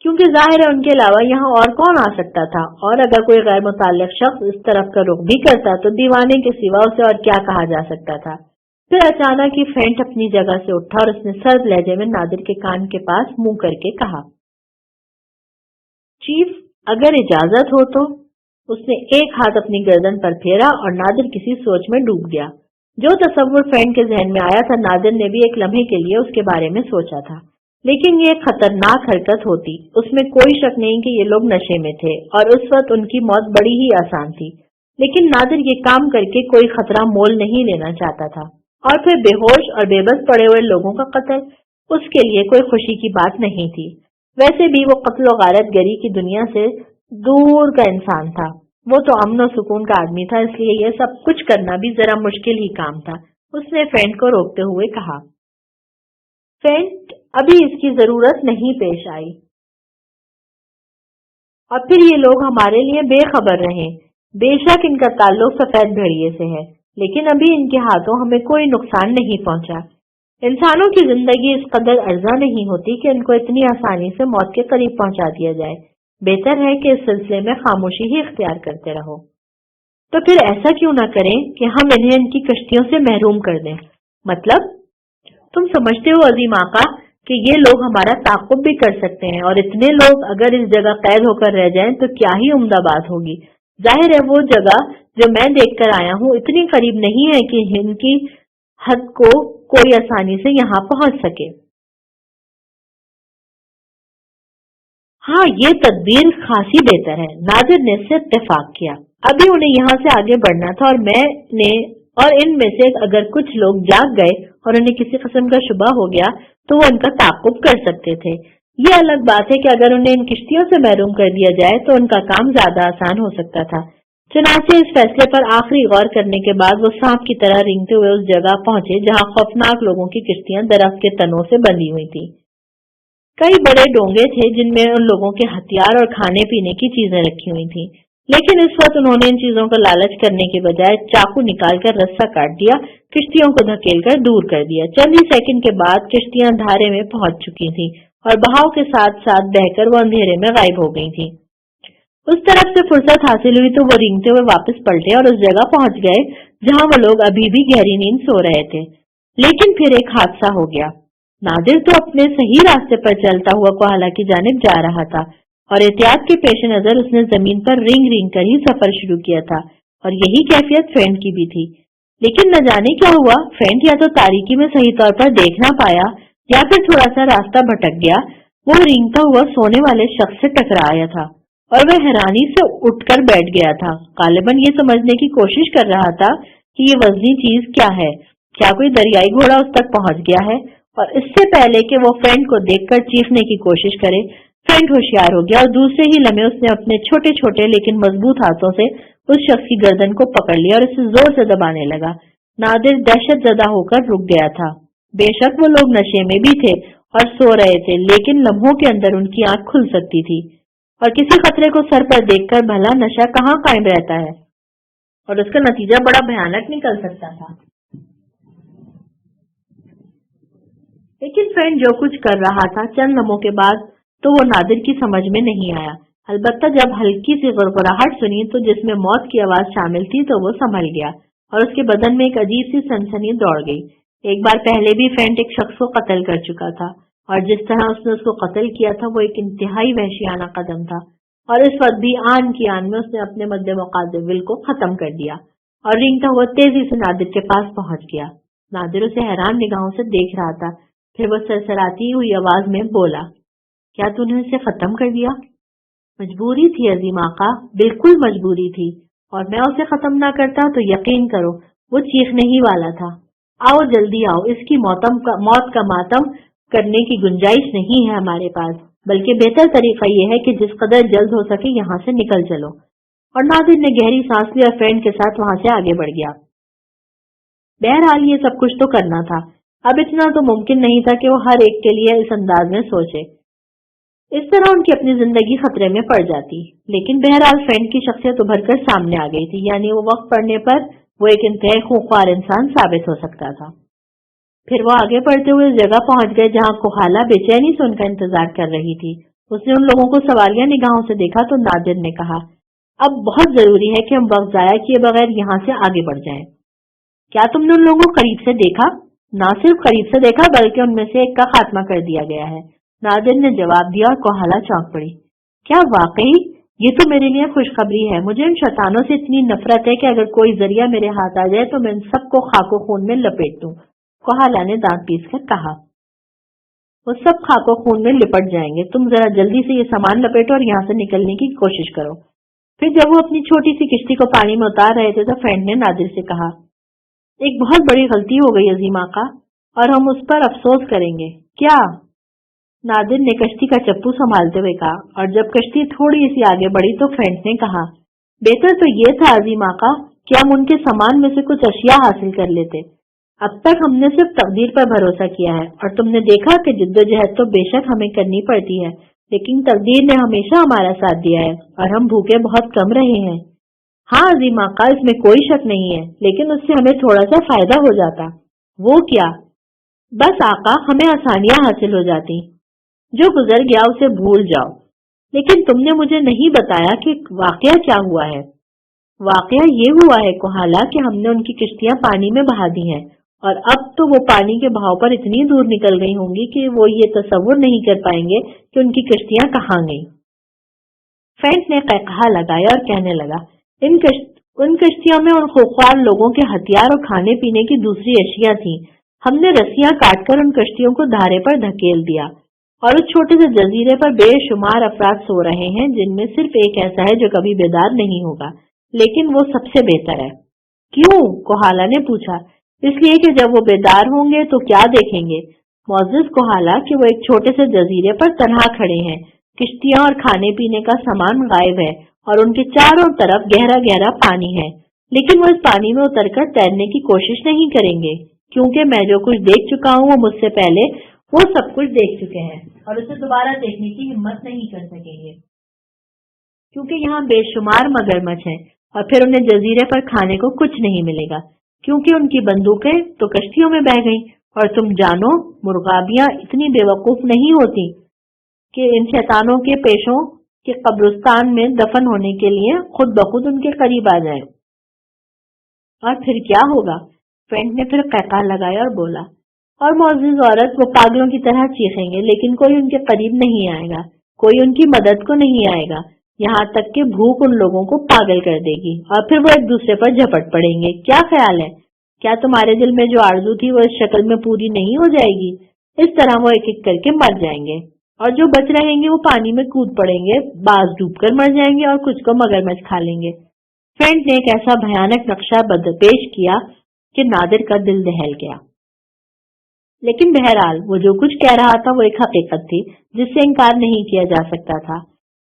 क्योंकि जाहिर है उनके अलावा यहाँ और कौन आ सकता था, और अगर कोई गैर मुताल्लिक शख्स इस तरफ का रुख भी करता तो दीवाने के सिवा उसे और क्या कहा जा सकता था। फिर अचानक ही फ्रेंड अपनी जगह से उठा और उसने सर्द लहजे में नादिर के कान के पास मुंह करके कहा, चीफ, अगर इजाजत हो तो। اس نے ایک ہاتھ اپنی گردن پر پھیرا اور نادر کسی سوچ میں ڈوب گیا۔ جو تصور فرینڈ کے ذہن میں آیا تھا نادر نے بھی ایک لمحے کے لیے اس کے بارے میں سوچا تھا، لیکن یہ ایک خطرناک حرکت ہوتی۔ اس میں کوئی شک نہیں کہ یہ لوگ نشے میں تھے اور اس وقت ان کی موت بڑی ہی آسان تھی، لیکن نادر یہ کام کر کے کوئی خطرہ مول نہیں لینا چاہتا تھا، اور پھر بے ہوش اور بے بس پڑے ہوئے لوگوں کا قتل اس کے لیے کوئی خوشی کی بات نہیں تھی۔ ویسے بھی وہ قتل و غارت گری کی دنیا سے دور کا انسان تھا، وہ تو امن و سکون کا آدمی تھا، اس لیے یہ سب کچھ کرنا بھی ذرا مشکل ہی کام تھا۔ اس نے فرینڈ کو روکتے ہوئے کہا، فرینڈ ابھی اس کی ضرورت نہیں پیش آئی، اور پھر یہ لوگ ہمارے لیے بے خبر رہے۔ بے شک ان کا تعلق سفید بھیڑیے سے ہے، لیکن ابھی ان کے ہاتھوں ہمیں کوئی نقصان نہیں پہنچا۔ انسانوں کی زندگی اس قدر ارزاں نہیں ہوتی کہ ان کو اتنی آسانی سے موت کے قریب پہنچا دیا جائے۔ بہتر ہے کہ اس سلسلے میں خاموشی ہی اختیار کرتے رہو۔ تو پھر ایسا کیوں نہ کریں کہ ہم انہیں ان کی کشتیوں سے محروم کر دیں؟ مطلب تم سمجھتے ہو عظیم آقا کہ یہ لوگ ہمارا تعاقب بھی کر سکتے ہیں، اور اتنے لوگ اگر اس جگہ قید ہو کر رہ جائیں تو کیا ہی عمدہ بات ہوگی۔ ظاہر ہے وہ جگہ جو میں دیکھ کر آیا ہوں اتنی قریب نہیں ہے کہ ان کی حد کو کوئی آسانی سے یہاں پہنچ سکے۔ ہاں یہ تدبیر خاصی بہتر ہے، نادر نے اس سے اتفاق کیا۔ ابھی انہیں یہاں سے آگے بڑھنا تھا، اور ان میں سے اگر کچھ لوگ جاگ گئے اور انہیں کسی قسم کا شبہ ہو گیا تو وہ ان کا تعاقب کر سکتے تھے۔ یہ الگ بات ہے کہ اگر انہیں ان کشتیوں سے محروم کر دیا جائے تو ان کا کام زیادہ آسان ہو سکتا تھا۔ چنانچہ اس فیصلے پر آخری غور کرنے کے بعد وہ سانپ کی طرح رینگتے ہوئے اس جگہ پہنچے جہاں خوفناک لوگوں کی کشتیاں درخت کے تنوں سے بندھی ہوئی تھی۔ کئی بڑے ڈونگے تھے جن میں ان لوگوں کے ہتھیار اور کھانے پینے کی چیزیں رکھی ہوئی تھیں، لیکن اس وقت انہوں نے ان چیزوں کا لالچ کرنے کے بجائے چاقو نکال کر رسا کاٹ دیا، کشتیوں کو دھکیل کر دور کر دیا۔ چند ہی سیکنڈ کے بعد کشتیاں دھارے میں پہنچ چکی تھیں اور بہاؤ کے ساتھ ساتھ بہہ کر وہ اندھیرے میں غائب ہو گئی تھیں۔ اس طرف سے فرصت حاصل ہوئی تو وہ رینگتے ہوئے واپس پلٹے اور اس جگہ پہنچ گئے جہاں وہ لوگ ابھی بھی گہری نیند سو رہے تھے۔ لیکن پھر ایک حادثہ ہو گیا۔ نادر تو اپنے صحیح راستے پر چلتا ہوا کوہالہ کی جانب جا رہا تھا، اور احتیاط کے پیش نظر اس نے زمین پر رینگ رینگ کر ہی سفر شروع کیا تھا، اور یہی کیفیت فرینڈ کی بھی تھی۔ لیکن نہ جانے کیا ہوا، فرینڈ یا تو تاریکی میں صحیح طور پر دیکھ نہ پایا یا پھر تھوڑا سا راستہ بھٹک گیا۔ وہ رینگتا ہوا سونے والے شخص سے ٹکرایا تھا اور وہ حیرانی سے اٹھ کر بیٹھ گیا تھا، غالباً یہ سمجھنے کی کوشش کر رہا تھا کہ یہ وزنی چیز کیا ہے، کیا کوئی دریائی گھوڑا اس تک پہنچ گیا ہے۔ اور اس سے پہلے کہ وہ فرینڈ کو دیکھ کر چیخنے کی کوشش کرے، فرینڈ ہوشیار ہو گیا اور دوسرے ہی لمحے اس نے اپنے چھوٹے چھوٹے لیکن مضبوط ہاتھوں سے اس شخص کی گردن کو پکڑ لیا اور اسے زور سے دبانے لگا۔ نادر دہشت زدہ ہو کر رک گیا تھا۔ بے شک وہ لوگ نشے میں بھی تھے اور سو رہے تھے، لیکن لمحوں کے اندر ان کی آنکھ کھل سکتی تھی، اور کسی خطرے کو سر پر دیکھ کر بھلا نشہ کہاں قائم رہتا ہے، اور اس کا نتیجہ بڑا بھیانک نکل سکتا تھا۔ لیکن فرینڈ جو کچھ کر رہا تھا چند لمحوں کے بعد تو وہ نادر کی سمجھ میں نہیں آیا، البتہ جب ہلکی سی غرغراہٹ سنی تو جس میں موت کی آواز شامل تھی تو وہ سنبھل گیا اور اس کے بدن میں ایک عجیب سی سنسنی دوڑ گئی۔ ایک بار پہلے بھی فرینڈ ایک شخص کو قتل کر چکا تھا، اور جس طرح اس نے اس کو قتل کیا تھا وہ ایک انتہائی وحشیانہ قدم تھا، اور اس وقت بھی آن کی آن میں اس نے اپنے مد مقابل کو ختم کر دیا اور رینگتا ہوا تیزی سے نادر کے پاس پہنچ گیا۔ نادر اسے حیران نگاہوں سے دیکھ رہا تھا، پھر وہ سرسراتی ہوئی آواز میں بولا، کیا تو نے اسے ختم کر دیا؟ مجبوری تھی عظیم آقا، بالکل مجبوری تھی، اور میں اسے ختم نہ کرتا تو یقین کرو وہ چیخنے ہی والا تھا۔ آؤ جلدی آؤ، اس کی موت کا ماتم کرنے کی گنجائش نہیں ہے ہمارے پاس، بلکہ بہتر طریقہ یہ ہے کہ جس قدر جلد ہو سکے یہاں سے نکل چلو۔ اور نادر نے گہری سانس لی اور فرینڈ کے ساتھ وہاں سے آگے بڑھ گیا۔ بہرحال یہ سب کچھ تو کرنا تھا، اب اتنا تو ممکن نہیں تھا کہ وہ ہر ایک کے لیے اس انداز میں سوچے، اس طرح ان کی اپنی زندگی خطرے میں پڑ جاتی۔ لیکن بہرحال فرینڈ کی شخصیت ابھر کر سامنے آ گئی تھی، یعنی وہ وقت پڑنے پر وہ ایک انتہائی خونخوار انسان ثابت ہو سکتا تھا۔ پھر وہ آگے بڑھتے ہوئے اس جگہ پہنچ گئے جہاں کوہالہ بے چینی سے ان کا انتظار کر رہی تھی۔ اس نے ان لوگوں کو سوالیہ نگاہوں سے دیکھا تو نادر نے کہا، اب بہت ضروری ہے کہ ہم وقت ضائع کیے بغیر یہاں سے آگے بڑھ جائیں۔ کیا تم نے ان لوگوں کو قریب سے دیکھا؟ نہ صرف قریب سے دیکھا بلکہ ان میں سے ایک کا خاتمہ کر دیا گیا ہے، نادر نے جواب دیا اور کوہالہ چونک پڑی۔ کیا واقعی؟ یہ تو میرے لیے خوشخبری ہے. مجھے ان شیطانوں سے اتنی نفرت ہے کہ اگر کوئی ذریعہ میرے ہاتھ آ جائے تو میں ان سب کو خاک و خون میں لپیٹ دوں. کوہالا نے دانت پیس کر کہا. وہ سب خاک و خون میں لپٹ جائیں گے. تم ذرا جلدی سے یہ سامان لپیٹو اور یہاں سے نکلنے کی کوشش کرو. پھر جب وہ اپنی چھوٹی سی کشتی کو پانی میں اتار رہے تھے تو فرینڈ نے نادر سے کہا, ایک بہت بڑی غلطی ہو گئی عظیم آقا, اور ہم اس پر افسوس کریں گے. کیا؟ نادر نے کشتی کا چپو سنبھالتے ہوئے کہا, اور جب کشتی تھوڑی سی آگے بڑھی تو فرینڈ نے کہا, بہتر تو یہ تھا عظیم آقا کہ ہم ان کے سامان میں سے کچھ اشیاء حاصل کر لیتے. اب تک ہم نے صرف تقدیر پر بھروسہ کیا ہے, اور تم نے دیکھا کہ جدوجہد تو بے شک ہمیں کرنی پڑتی ہے, لیکن تقدیر نے ہمیشہ ہمارا ساتھ دیا ہے اور ہم بھوکے بہت کم رہے ہیں. ہاں عظیم آقا, اس میں کوئی شک نہیں ہے, لیکن اس سے ہمیں تھوڑا سا فائدہ ہو جاتا. وہ کیا؟ بس آقا, ہمیں آسانیاں حاصل ہو جاتی. جو گزر گیا اسے بھول جاؤ. لیکن تم نے مجھے نہیں بتایا کہ واقعہ کیا ہوا ہے. واقعہ یہ ہوا ہے کوہالا کہ ہم نے ان کی کشتیاں پانی میں بہا دی ہیں, اور اب تو وہ پانی کے بہاؤ پر اتنی دور نکل گئی ہوں گی کہ وہ یہ تصور نہیں کر پائیں گے کہ ان کی کشتیاں کہاں گئیں. فرینڈ نے قہقہا لگایا اور کہنے لگا, ان کشتیوں میں ان خوخوار لوگوں کے ہتھیار اور کھانے پینے کی دوسری اشیاء تھیں. ہم نے رسیاں کاٹ کر ان کشتیوں کو دھارے پر دھکیل دیا, اور اس چھوٹے سے جزیرے پر بے شمار افراد سو رہے ہیں, جن میں صرف ایک ایسا ہے جو کبھی بیدار نہیں ہوگا, لیکن وہ سب سے بہتر ہے. کیوں؟ کوہالا نے پوچھا. اس لیے کہ جب وہ بیدار ہوں گے تو کیا دیکھیں گے, معزز کوہالا, کہ وہ ایک چھوٹے سے جزیرے پر تنہا کھڑے ہیں. کشتیاں اور کھانے پینے کا سامان غائب ہے, اور ان کے چاروں طرف گہرا گہرا پانی ہے, لیکن وہ اس پانی میں اتر کر تیرنے کی کوشش نہیں کریں گے, کیونکہ میں جو کچھ دیکھ چکا ہوں وہ مجھ سے پہلے وہ سب کچھ دیکھ چکے ہیں, اور اسے دوبارہ دیکھنے کی ہمت نہیں کر سکیں گے, کیونکہ یہاں بے شمار مگرمچھ ہیں, اور پھر انہیں جزیرے پر کھانے کو کچھ نہیں ملے گا, کیونکہ ان کی بندوقیں تو کشتیوں میں بہہ گئیں. اور تم جانو, مرغابیاں اتنی بے وقوف نہیں ہوتی کہ ان شیطانوں کے پیشوں کے قبرستان میں دفن ہونے کے لیے خود بخود ان کے قریب آ جائیں. اور پھر کیا ہوگا؟ فرینڈ نے پھر قہقہا لگایا اور بولا, اور معزز عورت, وہ پاگلوں کی طرح چیخیں گے, لیکن کوئی ان کے قریب نہیں آئے گا, کوئی ان کی مدد کو نہیں آئے گا, یہاں تک کہ بھوک ان لوگوں کو پاگل کر دے گی, اور پھر وہ ایک دوسرے پر جھپٹ پڑیں گے. کیا خیال ہے؟ کیا تمہارے دل میں جو آرزو تھی وہ اس شکل میں پوری نہیں ہو جائے گی؟ اس طرح وہ ایک ایک کر کے مر جائیں گے, اور جو بچ رہیں گے وہ پانی میں کود پڑیں گے, بعض ڈوب کر مر جائیں گے اور کچھ کو مگرمچھ کھا لیں گے. فرینڈ نے ایک ایسا بھیانک نقشہ پیش کیا کہ نادر کا دل دہل گیا. لیکن بہرحال وہ جو کچھ کہہ رہا تھا وہ ایک حقیقت تھی جس سے انکار نہیں کیا جا سکتا تھا.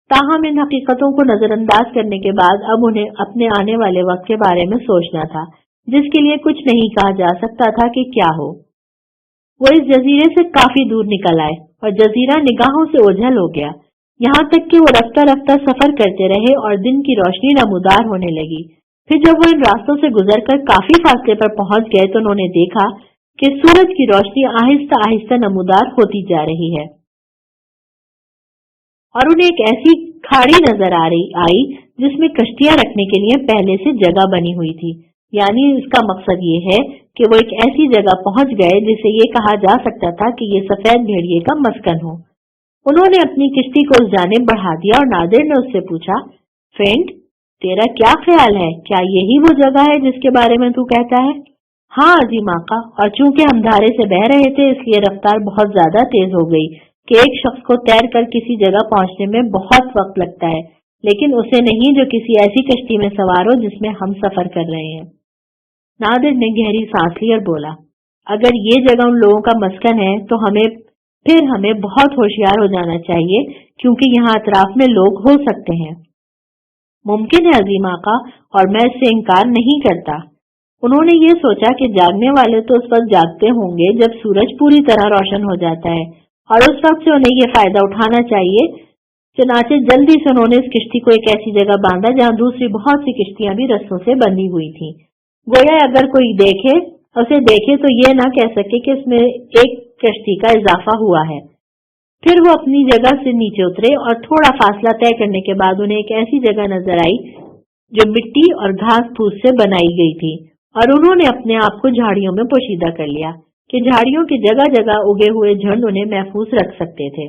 تاہم ان حقیقتوں کو نظر انداز کرنے کے بعد اب انہیں اپنے آنے والے وقت کے بارے میں سوچنا تھا, جس کے لیے کچھ نہیں کہا جا سکتا تھا کہ کیا ہو. وہ اس جزیرے سے کافی دور نکل آئے اور جزیرہ نگاہوں سے اوجھل ہو گیا, یہاں تک کہ وہ رفتہ رفتہ سفر کرتے رہے اور دن کی روشنی نمودار ہونے لگی. پھر جب وہ ان راستوں سے گزر کر کافی فاصلے پر پہنچ گئے تو انہوں نے دیکھا کہ سورج کی روشنی آہستہ آہستہ نمودار ہوتی جا رہی ہے, اور انہیں ایک ایسی کھاڑی نظر آئی جس میں کشتیاں رکھنے کے لیے پہلے سے جگہ بنی ہوئی تھی. یعنی اس کا مقصد یہ ہے کہ وہ ایک ایسی جگہ پہنچ گئے جسے یہ کہا جا سکتا تھا کہ یہ سفید بھیڑیے کا مسکن ہو. انہوں نے اپنی کشتی کو اس جانب بڑھا دیا اور نادر نے اس سے پوچھا, فرینڈ, تیرا کیا خیال ہے, کیا یہی وہ جگہ ہے جس کے بارے میں تو کہتا ہے؟ ہاں عظیم آقا, اور چونکہ ہم دھارے سے بہ رہے تھے اس لیے رفتار بہت زیادہ تیز ہو گئی کہ ایک شخص کو تیر کر کسی جگہ پہنچنے میں بہت وقت لگتا ہے, لیکن اسے نہیں جو کسی ایسی کشتی میں سوار ہو جس میں ہم سفر کر رہے ہیں. نادر نے گہری سانس لی اور بولا, اگر یہ جگہ ان لوگوں کا مسکن ہے تو ہمیں بہت ہوشیار ہو جانا چاہیے, کیونکہ یہاں اطراف میں لوگ ہو سکتے ہیں. ممکن ہے عظیم آقا, اور میں اس سے انکار نہیں کرتا. انہوں نے یہ سوچا کہ جاگنے والے تو اس وقت جاگتے ہوں گے جب سورج پوری طرح روشن ہو جاتا ہے, اور اس وقت سے انہیں یہ فائدہ اٹھانا چاہیے. چنانچہ جلدی سے انہوں نے اس کشتی کو ایک ایسی جگہ باندھا جہاں دوسری بہت سی کشتیاں بھی رسوں سے بندھی ہوئی تھیں, گویا اگر کوئی اسے دیکھے تو یہ نہ کہہ سکے کہ اس میں ایک کشتی کا اضافہ ہوا ہے. پھر وہ اپنی جگہ سے نیچے اترے اور تھوڑا فاصلہ طے کرنے کے بعد انہیں ایک ایسی جگہ نظر آئی جو مٹی اور گھاس پھوس سے بنائی گئی تھی, اور انہوں نے اپنے آپ کو جھاڑیوں میں پوشیدہ کر لیا کہ جھاڑیوں کی جگہ جگہ اگے ہوئے جھنڈ انہیں محفوظ رکھ سکتے تھے.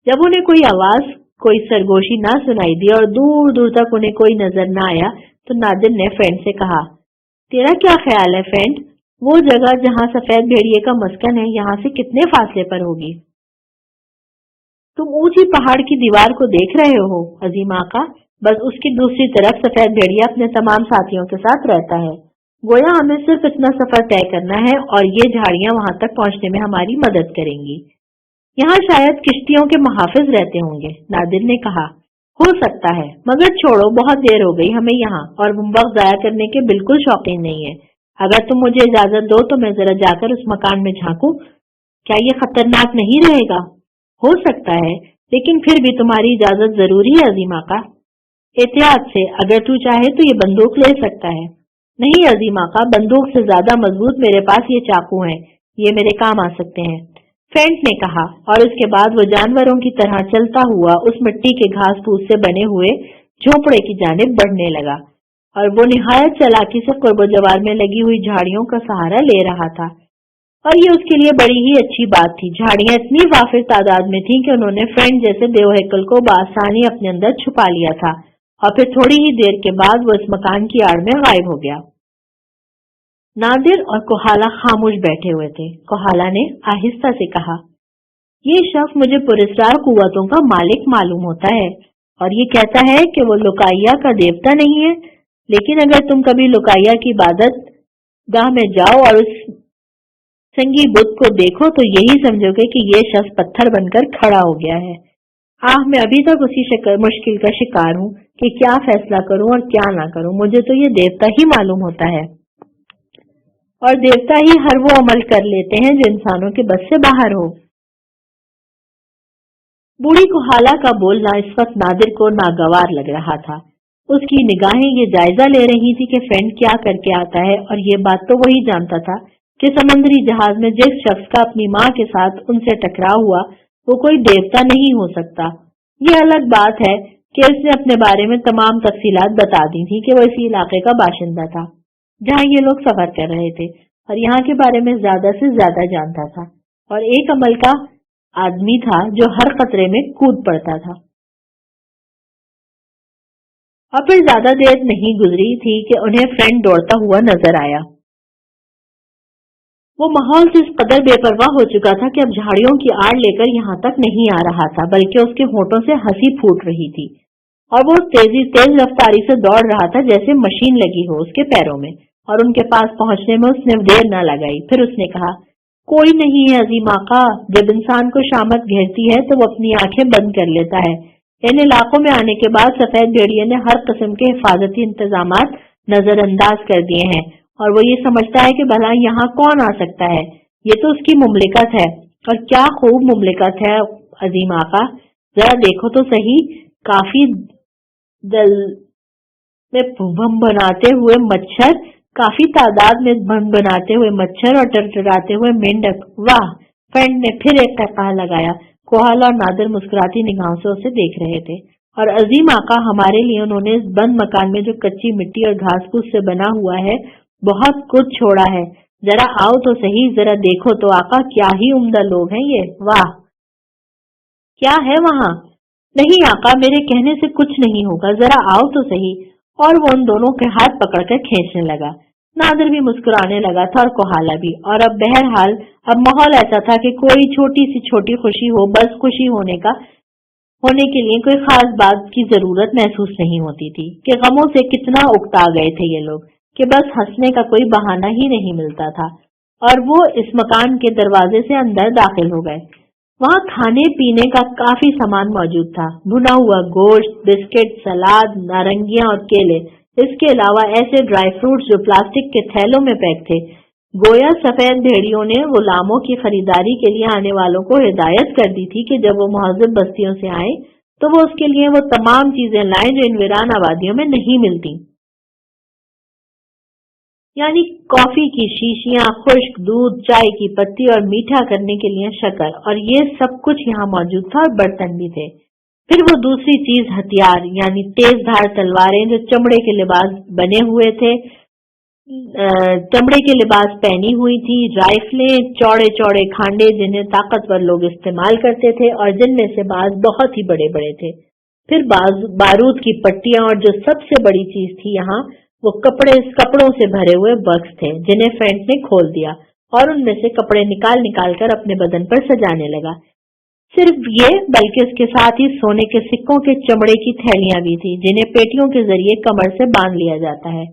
جب انہیں کوئی آواز कोई सरगोशी ना सुनाई दी और दूर दूर तक उन्हें कोई नजर न आया तो नादिर ने फ्रेंड से कहा, तेरा क्या ख्याल है फ्रेंड, वो जगह जहाँ सफेद भेड़िए का मस्कन है यहाँ से कितने फासले पर होगी? तुम ऊंची पहाड़ की दीवार को देख रहे हो अजीम आका, बस उसकी दूसरी तरफ सफेद भेड़िया अपने तमाम साथियों के साथ रहता है। गोया हमें सिर्फ इतना सफर तय करना है और ये झाड़ियां वहां तक पहुंचने में हमारी मदद करेंगी। यहाँ शायद किश्तियों के मुहाफिज रहते होंगे, नादिर ने कहा। हो सकता है, मगर छोड़ो, बहुत देर हो गई हमें यहाँ और वक्त जाया करने के बिल्कुल शौकीन नहीं है। अगर तुम मुझे इजाजत दो तो मैं जरा जाकर उस मकान में झांकूं। क्या ये खतरनाक नहीं रहेगा? हो सकता है, लेकिन फिर भी तुम्हारी इजाजत जरूरी है अजीम आका। एहतियात से, अगर तू चाहे तो ये बंदूक ले सकता है। नहीं अजीम आका, बंदूक से ज्यादा मजबूत मेरे पास ये चाकू हैं, ये मेरे काम आ सकते हैं, फ्रेंड ने कहा। और उसके बाद वो जानवरों की तरह चलता हुआ उस मिट्टी के घास फूस से बने हुए झोपड़े की जानिब बढ़ने लगा और वो निहायत चालाकी से कुर्बो जवार में लगी हुई झाड़ियों का सहारा ले रहा था। और ये उसके लिए बड़ी ही अच्छी बात थी। झाड़ियां इतनी वाफिर तादाद में थीं कि उन्होंने फ्रेंड जैसे देवहेकल को बआसानी अपने अंदर छुपा लिया था और फिर थोड़ी ही देर के बाद वो इस मकान की आड़ में गायब हो गया। नादिर और कोहाला खामोश बैठे हुए थे। कोहाला ने आहिस्ता से कहा, ये शख्स मुझे पुरस्कार कुव्वतों का मालिक मालूम होता है और ये कहता है कि वो लुकाइया का देवता नहीं है, लेकिन अगर तुम कभी लुकाइया की इबादत गाह में जाओ और उस संगी बुत को देखो तो यही समझोगे कि ये शख्स पत्थर बनकर खड़ा हो गया है। मैं अभी तक उसी मुश्किल का शिकार हूँ कि क्या फैसला करूं और क्या ना करूं। मुझे तो ये देवता ही मालूम होता है और देवता ही हर वो अमल कर लेते हैं जो इंसानों के बस से बाहर हो। बूढ़ी कोहाला का बोलना इस वक्त नादिर को नागवार लग रहा था। उसकी निगाहें ये जायजा ले रही थी कि फ्रेंड क्या करके आता है और ये बात तो वही जानता था कि समुद्री जहाज में जिस शख्स का अपनी माँ के साथ उनसे टकराव हुआ वो कोई देवता नहीं हो सकता। ये अलग बात है कि उसने अपने बारे में तमाम तफसीलात बता दी थी कि वो इसी इलाके का बाशिंदा था जहाँ ये लोग सफर कर रहे थे और यहाँ के बारे में ज्यादा से ज्यादा जानता था और एक अमल का आदमी था जो हर खतरे में कूद पड़ता था। और फिर ज्यादा देर नहीं गुजरी थी कि उन्हें फ्रेंड दौड़ता हुआ नजर आया। वो माहौल से इस कदर बेपरवाह हो चुका था कि अब झाड़ियों की आड़ लेकर यहाँ तक नहीं आ रहा था, बल्कि उसके होठों से हंसी फूट रही थी और वो तेज रफ्तारी से दौड़ रहा था जैसे मशीन लगी हो उसके पैरों में। और उनके पास पहुंचने में उसने देर न लगाई। फिर उसने कहा, कोई नहीं है अजीम आका, जब इंसान को शामत घेरती है तो वो अपनी आंखें बंद कर लेता है। इन इलाकों में आने के बाद सफेद भेड़िए ने हर किस्म के हिफाजती इंतजामात नजरअंदाज कर दिए हैं और वो ये समझता है कि भला यहाँ कौन आ सकता है। ये तो उसकी मुमलिकत है और क्या खूब मुमलिकत है अजीम आका, जरा देखो तो सही। काफी दल में भम बनाते हुए मच्छर, काफी तादाद में भन बनाते हुए मच्छर और टरटराते हुए मेंढक। वाह! फ्रेंड ने फिर एक टका लगाया। कोहाला और नादिर मुस्कुराती निगाहों से उसे देख रहे थे। और अजीम आका, हमारे लिए उन्होंने इस बंद मकान में जो कच्ची मिट्टी और घास फूस से बना हुआ है बहुत कुछ छोड़ा है। जरा आओ तो सही, जरा देखो तो आका, क्या ही उम्दा लोग हैं ये। वाह! क्या है वहाँ? नहीं आका, मेरे कहने से कुछ नहीं होगा, जरा आओ तो सही। और वो उन दोनों के हाथ पकड़कर खींचने लगा। नादिर भी मुस्कुराने लगा था और कोहाला भी। और अब बहरहाल अब माहौल ऐसा था कि कोई छोटी सी छोटी खुशी हो, बस खुशी होने के लिए कोई खास बात की जरूरत महसूस नहीं होती थी कि गमों से कितना उकता गए थे ये लोग कि बस हंसने का कोई बहाना ही नहीं मिलता था। और वो इस मकान के दरवाजे से अंदर दाखिल हो गए। वहाँ खाने पीने का काफी सामान मौजूद था, भुना हुआ गोश्त, बिस्किट, सलाद, नारंगियां और केले। इसके अलावा ऐसे ड्राई फ्रूट्स जो प्लास्टिक के थैलों में पैक थे। गोया सफेद भेड़ियों ने गुलामों की खरीदारी के लिए आने वालों को हिदायत कर दी थी कि जब वो महज़ब बस्तियों से आए तो वो उसके लिए वो तमाम चीजें लाएं जो इन वीरान आबादियों में नहीं मिलती, यानी कॉफी की शीशियां, खुश्क दूध, चाय की पत्ती और मीठा करने के लिए शक्कर, और ये सब कुछ यहाँ मौजूद था और बर्तन भी थे। फिर वो दूसरी चीज हथियार, यानी तेज धार तलवारें जो चमड़े के लिबास बने हुए थे चमड़े के लिबास पहनी हुई थी, राइफलें, चौड़े चौड़े खांडे जिन्हें ताकतवर लोग इस्तेमाल करते थे और जिनमें से बाज बहुत ही बड़े बड़े थे। फिर बारूद की पट्टियां और जो सबसे बड़ी चीज थी यहाँ, वो कपड़ों से भरे हुए बक्स थे जिन्हें फेंट ने खोल दिया और उनमें से कपड़े निकाल निकाल कर अपने बदन पर सजाने लगा। सिर्फ ये बल्कि उसके साथ ही सोने के सिक्कों के चमड़े की थैलियां भी थी जिन्हें पेटियों के जरिए कमर से बांध लिया जाता है।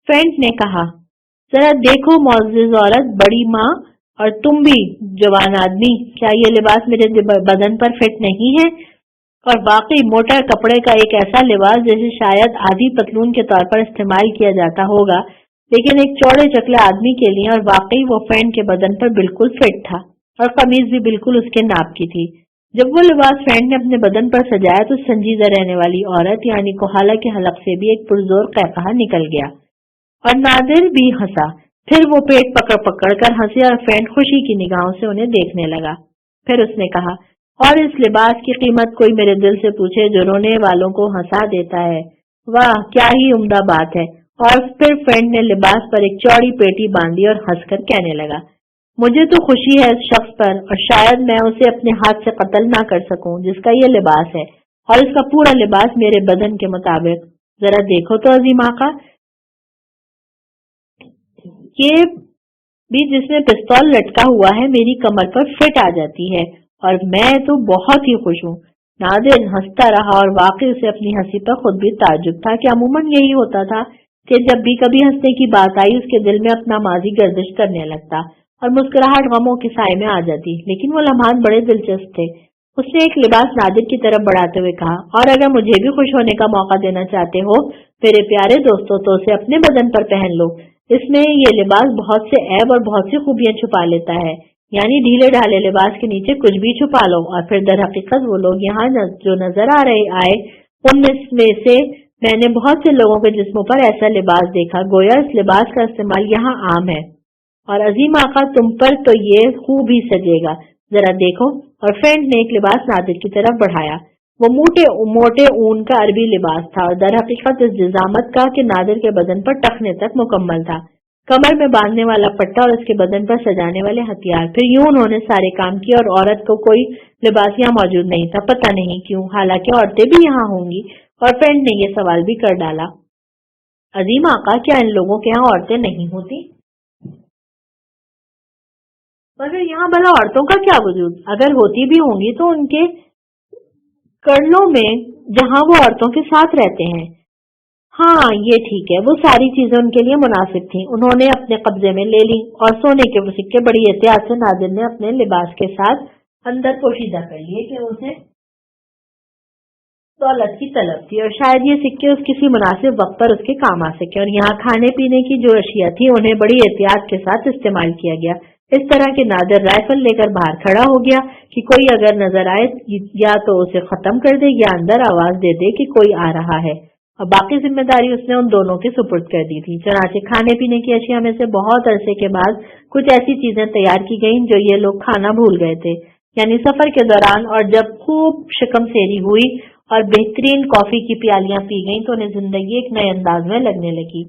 फेंट ने कहा, जरा देखो मौजूद औरत, बड़ी माँ, और तुम भी जवान आदमी, क्या ये लिबास मेरे बदन पर फिट नहीं है? और वाकई मोटा कपड़े का एक ऐसा लिबास जिसे शायद आधी पतलून के तौर पर इस्तेमाल किया जाता होगा, लेकिन एक चौड़े चकले आदमी के लिए, और वाकई वो फेंट के बदन पर बिल्कुल फिट था और कमीज भी बिल्कुल उसके नाप की थी। जब वो लिबास फेंट ने अपने बदन पर सजाया तो संजीदा रहने वाली औरत यानी कोहाला के हलक से भी एक पुरजोर कहकहा निकल गया और नादिर भी हंसा। फिर वो पेट पकड़ पकड़ कर हंसे और फेंट खुशी की निगाहों से उन्हें देखने लगा। फिर उसने कहा, और इस लिबास की कीमत कोई मेरे दिल से पूछे जो रोने वालों को हंसा देता है। वाह, क्या ही उम्दा बात है। और फिर फेंट ने लिबास पर एक चौड़ी पेटी बांधी और हंसकर कहने लगा, मुझे तो खुशी है इस शख्स पर, और शायद मैं उसे अपने हाथ से कत्ल ना कर सकूं जिसका ये लिबास है, और इसका पूरा लिबास मेरे बदन के मुताबिक। जरा देखो तो अजीम आका, ये भी जिसमें पिस्तौल लटका हुआ है मेरी कमर पर फिट आ जाती है, और मैं तो बहुत ही खुश हूँ। नादिर हंसता रहा और वाकई उसे अपनी हंसी पर खुद भी ताज्जुब था कि अमूमन यही होता था कि जब भी कभी हंसने की बात आई उसके दिल में अपना माजी गर्दिश करने लगता और मुस्कुराहट गमों के साए में आ जाती, लेकिन वो लम्हात बड़े दिलचस्प थे। उसने एक लिबास नादिर की तरफ बढ़ाते हुए कहा, और अगर मुझे भी खुश होने का मौका देना चाहते हो मेरे प्यारे दोस्तों, तो उसे अपने बदन पर पहन लो। इसमें ये लिबास बहुत से ऐब और बहुत सी खूबियां छुपा लेता है, यानी ढीले ढाले लिबास के नीचे कुछ भी छुपा लो। और फिर दर हकीकत वो लोग यहाँ जो नजर आए उनमें से मैंने बहुत से लोगों के जिस्मों पर ऐसा लिबास देखा, गोया इस लिबास का इस्तेमाल यहाँ आम है, और अजीम आका तुम पर तो ये खूब ही सजेगा, जरा देखो। और फेंट ने एक लिबास नादिर की तरफ बढ़ाया। वो मोटे ऊन का अरबी लिबास था और दर हकीकत इस जिजामत का कि नादिर के बदन पर टखने तक मुकम्मल था। कमर में बांधने वाला पट्टा और उसके बदन पर सजाने वाले हथियार। फिर यूं उन्होंने सारे काम किए और औरत को कोई लिबास यहाँ मौजूद नहीं था, पता नहीं क्यों, हालांकि औरतें भी यहाँ होंगी। और फेंट ने ये सवाल भी कर डाला, अजीम आका, क्या इन लोगों के यहाँ औरतें नहीं होती? मगर यहाँ भला औरतों का क्या वजूद? अगर होती भी होंगी तो उनके कर्नों में, जहाँ वो औरतों के साथ रहते हैं। हाँ, ये ठीक है, वो सारी चीजें उनके लिए मुनासिब थीं। उन्होंने अपने कब्जे में ले ली और सोने के वो सिक्के बड़ी एहतियात से नादिर ने अपने लिबास के साथ अंदर पोशीदा कर लिए कि उसे दौलत की तलब थी और शायद ये सिक्के उस किसी मुनासिब वक्त पर उसके काम आ सके। और यहाँ खाने पीने की जो अशिया थी उन्हें बड़ी एहतियात के साथ इस्तेमाल किया गया। इस तरह के नादिर राइफल लेकर बाहर खड़ा हो गया कि कोई अगर नजर आए या तो उसे खत्म कर दे या अंदर आवाज दे दे कि कोई आ रहा है, और बाकी जिम्मेदारी उसने उन दोनों के सुपुर्द कर दी थी। चनाचे खाने पीने की अशिया में से बहुत अरसे के बाद कुछ ऐसी चीजें तैयार की गईं जो ये लोग खाना भूल गए थे, यानी सफर के दौरान। और जब खूब शिकम सेरी हुई और बेहतरीन कॉफी की प्यालियां पी गईं तो उन्हें जिंदगी एक नए अंदाज में लगने लगी,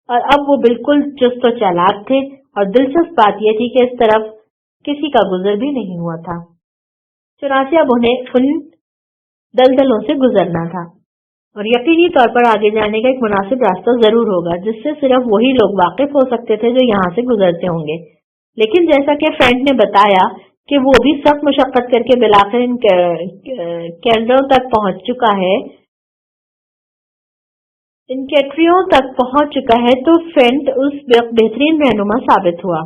और अब वो बिल्कुल चुस्त और चालाक थे। और दिलचस्प बात यह थी कि इस तरफ किसी का गुजर भी नहीं हुआ था। चुनाचे अब उन्हें उन दलदलों से गुजरना था और यकीनी तौर पर आगे जाने का एक मुनासिब रास्ता जरूर होगा जिससे सिर्फ वही लोग वाकिफ हो सकते थे जो यहाँ से गुजरते होंगे। लेकिन जैसा कि फ्रेंड ने बताया कि वो भी सख्त मुशक्कत करके बिलाखिर इन कैंडरों तक पहुंच चुका है, इन कैटरियों तक पहुंच चुका है, तो फेंट उस बेहतरीन रहनुमा साबित हुआ।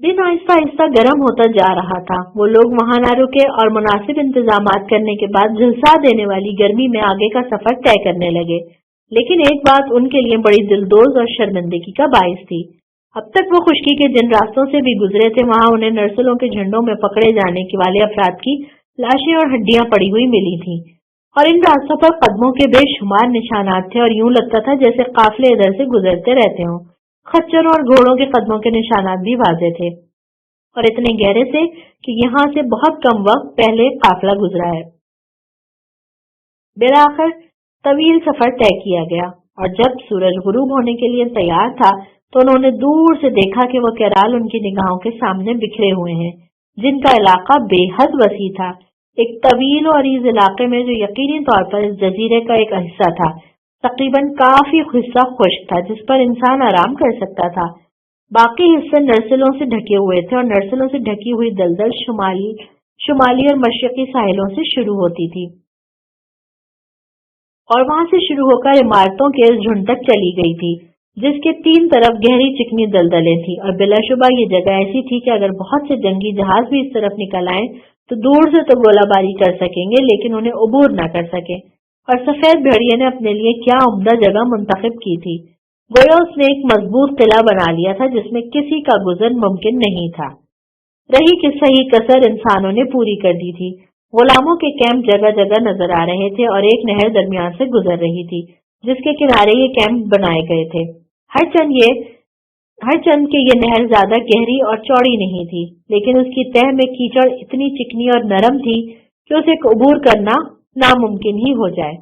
दिन आहिस्ता आहिस्ता गर्म होता जा रहा था। वो लोग वहां न रुके और मुनासिब इंतजामात करने के बाद झुलसा देने वाली गर्मी में आगे का सफर तय करने लगे। लेकिन एक बात उनके लिए बड़ी दिलदोज और शर्मिंदगी का बाइस थी। अब तक वो खुशकी के जिन रास्तों से भी गुजरे थे वहां उन्हें नर्सलों के झंडों में पकड़े जाने वाले अफराद की लाशें और हड्डियां पड़ी हुई मिली थी, और इन रास्तों पर कदमों के बेशुमार निशानात थे और यूं लगता था जैसे काफिले इधर से गुजरते रहते हों। खच्चरों और घोड़ों के कदमों के निशानात भी वाज़ेह थे और इतने गहरे से कि यहाँ से बहुत कम वक्त पहले काफिला गुजरा है। बिलाखिर तवील सफर तय किया गया اور جب سورج غروب ہونے کے لیے تیار تھا تو انہوں نے دور سے دیکھا کہ وہ کیرال ان کی نگاہوں کے سامنے بکھرے ہوئے ہیں، جن کا علاقہ بے حد وسیع تھا، ایک طویل اور عریض علاقے میں جو یقینی طور پر اس جزیرے کا ایک حصہ تھا۔ تقریباً کافی حصہ خشک تھا جس پر انسان آرام کر سکتا تھا، باقی حصے نرسلوں سے ڈھکے ہوئے تھے، اور نرسلوں سے ڈھکی ہوئی دلدل شمالی اور مشرقی ساحلوں سے شروع ہوتی تھی اور وہاں سے شروع ہو کر عمارتوں کے اس جھنڈ تک چلی گئی تھی جس کے تین طرف گہری چکنی دلدلیں تھیں، اور بلا شبہ یہ جگہ ایسی تھی کہ اگر بہت سے جنگی جہاز بھی اس طرف نکل آئیں تو دور سے تو گولہ باری کر سکیں گے لیکن انہیں عبور نہ کر سکیں۔ اور سفید بھیڑیے نے اپنے لیے کیا عمدہ جگہ منتخب کی تھی، گویا اس نے ایک مضبوط قلعہ بنا لیا تھا جس میں کسی کا گزر ممکن نہیں تھا۔ رہی کہ صحیح کسر انسانوں نے پوری کر دی تھی۔ غلاموں کے کیمپ جگہ جگہ نظر آ رہے تھے اور ایک نہر درمیان سے گزر رہی تھی جس کے کنارے یہ کیمپ بنائے گئے تھے۔ ہر چند کے یہ نہر زیادہ گہری اور چوڑی نہیں تھی، لیکن اس کی تہ میں کیچڑ اتنی چکنی اور نرم تھی کہ اسے عبور کرنا ناممکن ہی ہو جائے،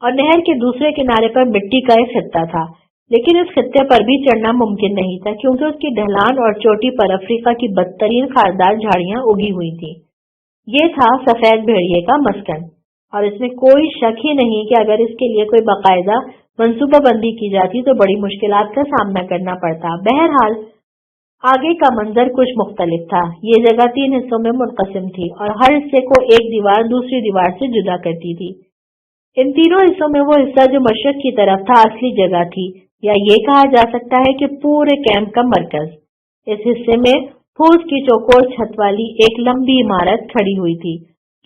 اور نہر کے دوسرے کنارے پر مٹی کا ایک خطہ تھا، لیکن اس خطے پر بھی چڑھنا ممکن نہیں تھا کیونکہ اس کی ڈھلان اور چوٹی پر افریقہ کی بدترین خاردار جھاڑیاں اگی ہوئی تھیں۔ یہ تھا سفید بھیڑیے کا مسکن، اور اس میں کوئی شک ہی نہیں کہ اگر اس کے لیے کوئی باقاعدہ منصوبہ بندی کی جاتی تو بڑی مشکلات کا سامنا کرنا پڑتا۔ بہرحال آگے کا منظر کچھ مختلف تھا۔ یہ جگہ 3 حصوں میں منقسم تھی اور ہر حصے کو ایک دیوار دوسری دیوار سے جدا کرتی تھی۔ ان تینوں حصوں میں وہ حصہ جو مشرق کی طرف تھا اصلی جگہ تھی، یا یہ کہا جا سکتا ہے کہ پورے کیمپ کا مرکز۔ اس حصے میں پھوس کی چوکور چھت والی ایک لمبی عمارت کھڑی ہوئی تھی